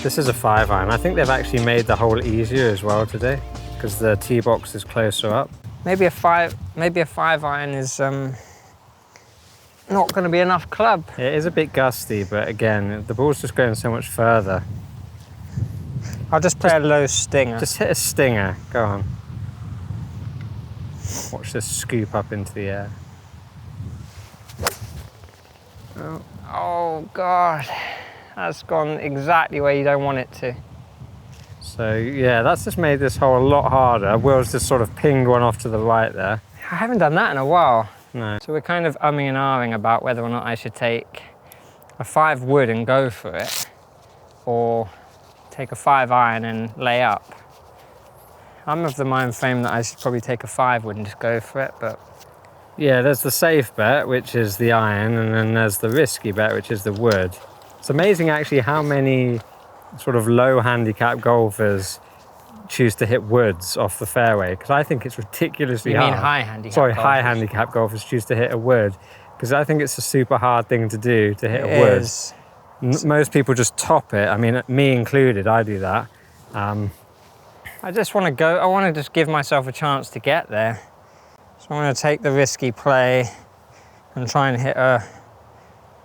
This is a 5 iron. I think they've actually made the hole easier as well today because the tee box is closer up. Maybe a 5 iron is not going to be enough club. It is a bit gusty, but again, the ball's just going so much further. I'll just play a low stinger. Just hit a stinger. Go on. Watch this scoop up into the air. Oh God, that's gone exactly where you don't want it to. So yeah, that's just made this hole a lot harder. Will's just sort of pinged one off to the right there. I haven't done that in a while. No. So we're kind of umming and ahhing about whether or not I should take a 5 wood and go for it, or take a 5 iron and lay up. I'm of the mind frame that I should probably take a 5 wood and just go for it, but... Yeah, there's the safe bet, which is the iron, and then there's the risky bet, which is the wood. It's amazing actually how many sort of low handicap golfers choose to hit woods off the fairway, because I think it's ridiculously hard. You mean high handicap Sorry, golfers? high handicap golfers choose to hit a wood, because I think it's a super hard thing to do, to hit a It wood. is. Most people just top it. I mean, me included, I do that. I just want to go, I want to just give myself a chance to get there. So I'm going to take the risky play and try and hit a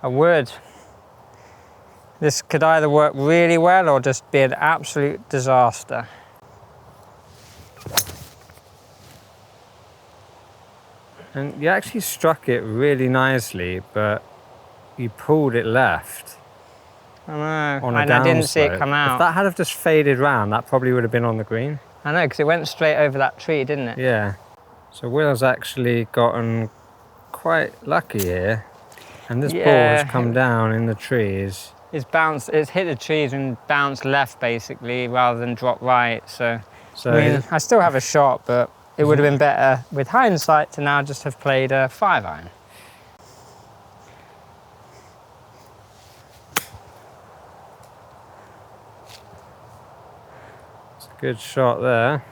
wood. This could either work really well or just be an absolute disaster. And you actually struck it really nicely, but you pulled it left. I know, On a and I didn't downslope. see it come If out. that had have just faded round, that probably would have been on the green. I know, because it went straight over that tree, didn't it? Yeah. So Will's actually gotten quite lucky here. And this ball Yeah. has come down in the trees. It's hit the trees and bounced left basically, rather than drop right. So, So I mean, I still have a shot, but it would have been better with hindsight to now just have played a 5 iron. it's a good shot there.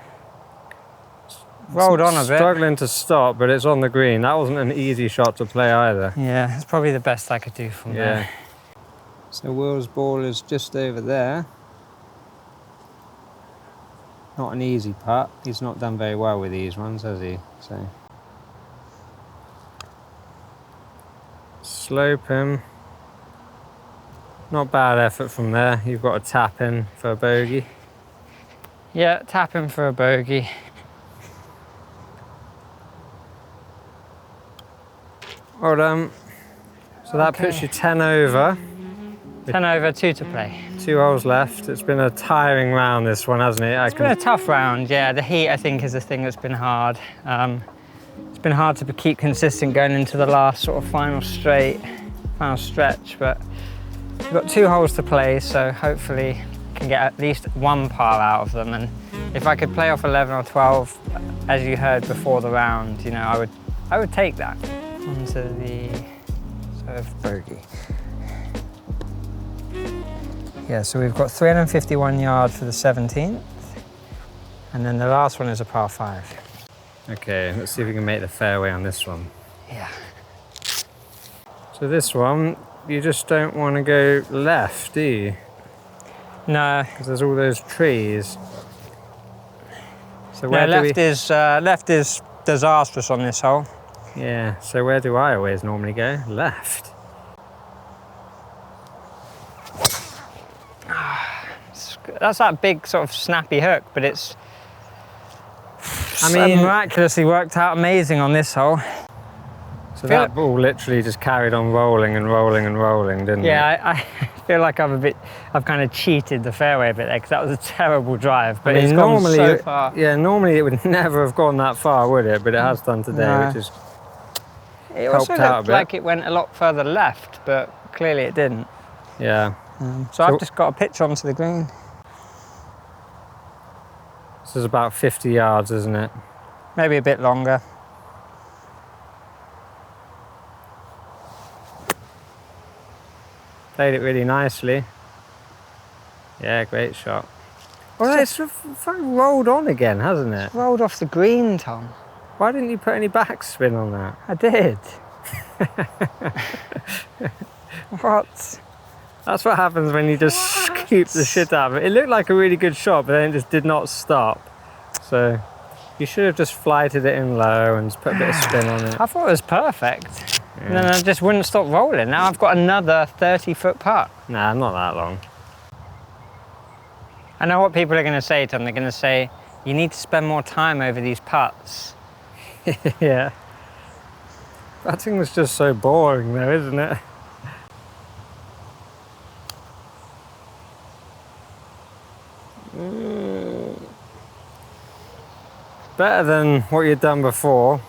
Rolled on a bit. Struggling to stop, but it's on the green. That wasn't an easy shot to play either. Yeah, it's probably the best I could do from there. So Will's ball is just over there. Not an easy putt. He's not done very well with these ones, has he? So slope him. Not bad effort from there. You've got to tap in for a bogey. Yeah, tap him for a bogey. Well done. So that Okay. puts you 10 over. 10 over, 2 to play. 2 holes left. It's been a tiring round, this one, hasn't it? It's been a tough round, yeah. The heat, I think, is the thing that's been hard. It's been hard to keep consistent going into the last sort of final stretch, but we've got 2 holes to play, so hopefully can get at least 1 par out of them. And if I could play off 11 or 12, as you heard before the round, you know, I would take that. Onto the bogey. Yeah, so we've got 351 yards for the 17th, and then the last one is a par 5. Okay, let's see if we can make the fairway on this one. Yeah. So this one, you just don't want to go left, do you? No. Because there's all those trees. So No, left is disastrous on this hole. Yeah, so where do I always normally go? Left. That's that big sort of snappy hook, but it's, I mean, miraculously worked out amazing on this hole. So that ball literally just carried on rolling and rolling and rolling, didn't it? Yeah, I feel like I've kind of cheated the fairway a bit there, because that was a terrible drive, but I mean, it's gone so far. Yeah, normally it would never have gone that far, would it? But it has done today, No. which is It also looked like it went a lot further left, but clearly it didn't. Yeah. So I've just got a pitch onto the green. This is about 50 yards, isn't it? Maybe a bit longer. Played it really nicely. Yeah, great shot. Well, it's fucking rolled on again, hasn't it? Rolled off the green, Tom. Why didn't you put any backspin on that? I did. What? That's what happens when you just scoop the shit out of it. It looked like a really good shot, but then it just did not stop. So you should have just flighted it in low and just put a bit of spin on it. I thought it was perfect. Yeah. And then I just wouldn't stop rolling. Now I've got another 30-foot putt. Nah, not that long. I know what people are going to say, Tom. They're going to say, you need to spend more time over these putts. Yeah. Putting was just so boring though, isn't it? Better than what you'd done before.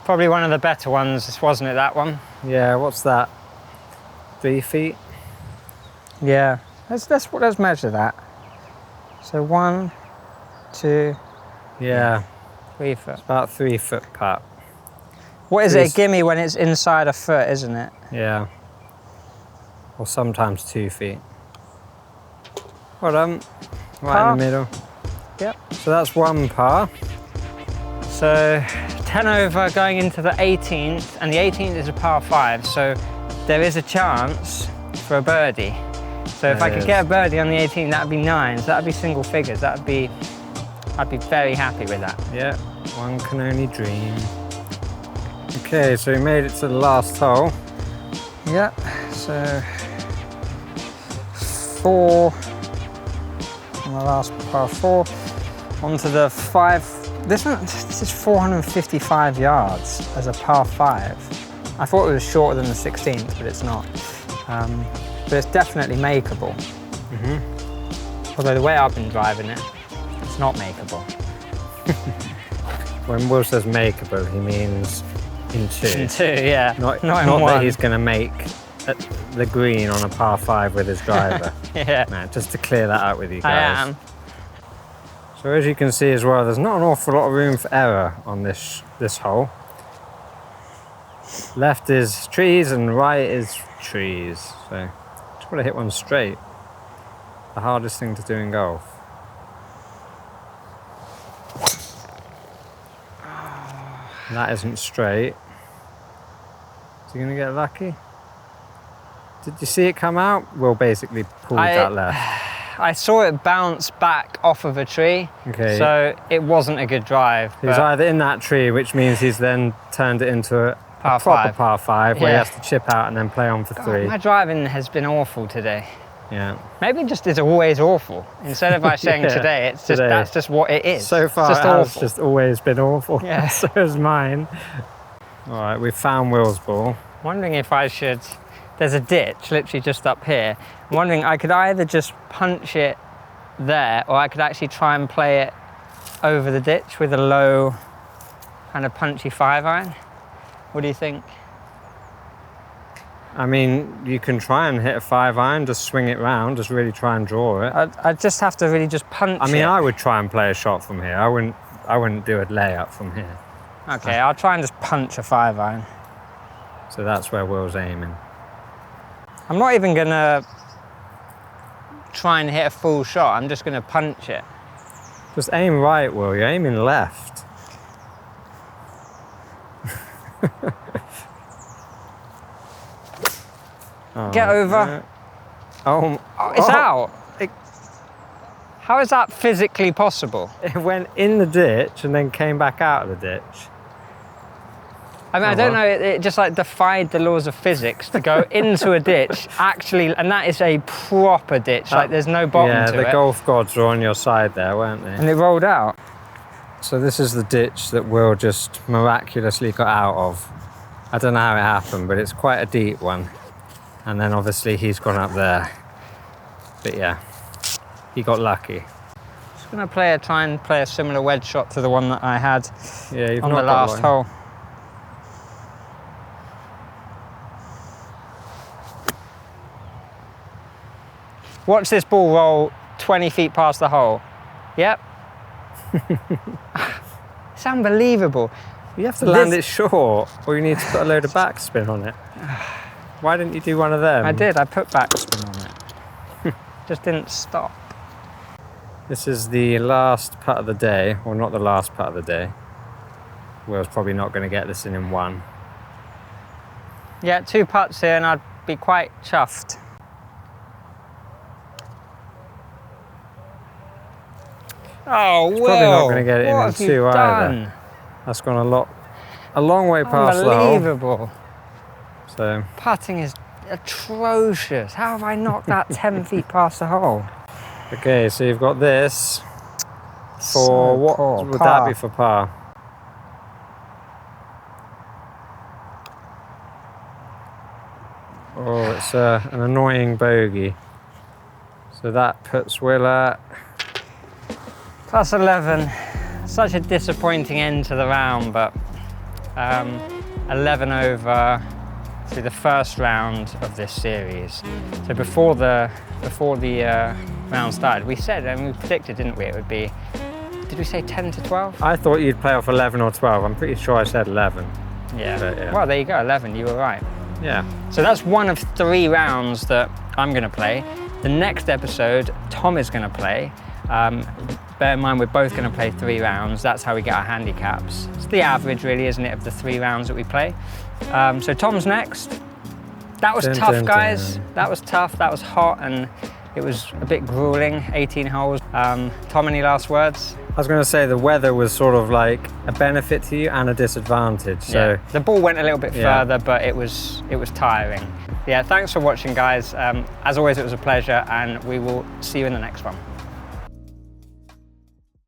Probably one of the better ones, wasn't it, that one? Yeah, what's that? 3 feet? Yeah. Let's measure that. So 1, 2, yeah, 3 foot. It's about 3 foot putt. What is it, a gimme when it's inside a foot, isn't it? Yeah. Or sometimes 2 feet. Well done. Right Par. in the middle. Yep. So that's 1 par. So 10 over going into the 18th, and the 18th is a par 5, so there is a chance for a birdie. So if I could get a birdie on the 18th, that would be 9, so that would be single figures. I'd be very happy with that. Yeah, one can only dream. Okay, so we made it to the last hole. Yeah, so 4 on the last par 4. Onto the 5. This is 455 yards as a par 5. I thought it was shorter than the 16th, but it's not. But it's definitely makeable. Although the way I've been driving it, it's not makeable. When Will says makeable, he means in 2. In 2, yeah. Not in 1. that he's going to make the green on a par 5 with his driver. Yeah. No, just to clear that out with you guys. I am. So as you can see as well, there's not an awful lot of room for error on this hole. Left is trees and right is trees. So just want to hit one straight. The hardest thing to do in golf. That isn't straight. Is he going to get lucky? Did you see it come out? Will basically pulled that left. I saw it bounce back off of a tree, Okay. so it wasn't a good drive. He's either in that tree, which means he's then turned it into a proper par 5 where he has to chip out and then play on for 3. My driving has been awful today. Yeah. Maybe just is always awful. Instead of us saying today, it's just that's just what it is. So far, it's just it has awful. just always been awful. Yeah. So has mine. All right, we found Will's ball. Wondering if I should. There's a ditch literally just up here. I'm wondering I could either just punch it there, or I could actually try and play it over the ditch with a low kind of punchy 5-iron. What do you think? I mean, you can try and hit a 5-iron, just swing it round, just really try and draw it. I just have to really just punch I mean, it. I would try and play a shot from here. I wouldn't do a layup from here. Okay, I'll try and just punch a 5-iron. So that's where Will's aiming. I'm not even gonna try and hit a full shot. I'm just gonna punch it. Just aim right, Will. You're aiming left. Oh, Get over. no. Oh, It's out. How is that physically possible? It went in the ditch and then came back out of the ditch. I mean, I don't know, it just like defied the laws of physics to go into a ditch, actually, and that is a proper ditch, like there's no bottom to it. Yeah, the golf gods were on your side there, weren't they? And it rolled out. So this is the ditch that Will just miraculously got out of. I don't know how it happened, but it's quite a deep one. And then obviously he's gone up there. But yeah, he got lucky. Just gonna try and play a similar wedge shot to the one that I had on the last hole. Watch this ball roll 20 feet past the hole. Yep. It's unbelievable. You have to land it short, or you need to put a load of backspin on it. Why didn't you do one of them? I did, I put backspin on it. Just didn't stop. This is the last putt of the day, or not the last putt of the day. Will's probably not going to get this in one. Yeah, 2 putts here and I'd be quite chuffed. Oh, Will, Probably not going to get it in 2 either. Done? That's gone a long way past the hole. Unbelievable. So Putting is atrocious. How have I knocked that 10 feet past the hole? okay, so you've got this for So what poor. would Par. that be for par? Oh, it's an annoying bogey. So that puts Will at Plus 11. Such a disappointing end to the round, but 11 over through the first round of this series. So before the round started, we said, and we predicted, didn't we, it would be, did we say 10 to 12? I thought you'd play off 11 or 12. I'm pretty sure I said 11. Yeah. But, yeah. Well, there you go, 11, you were right. Yeah. So that's one of 3 rounds that I'm gonna play. The next episode, Tom is gonna play. Bear in mind, we're both gonna play 3 rounds. That's how we get our handicaps. It's the average, really, isn't it, of the 3 rounds that we play. So Tom's next. That was tough, guys. That was tough, that was hot, and it was a bit grueling, 18 holes. Tom, any last words? I was going to say the weather was sort of like a benefit to you and a disadvantage. So yeah. The ball went a little bit further, but it was tiring. Yeah, thanks for watching, guys. As always, it was a pleasure, and we will see you in the next one.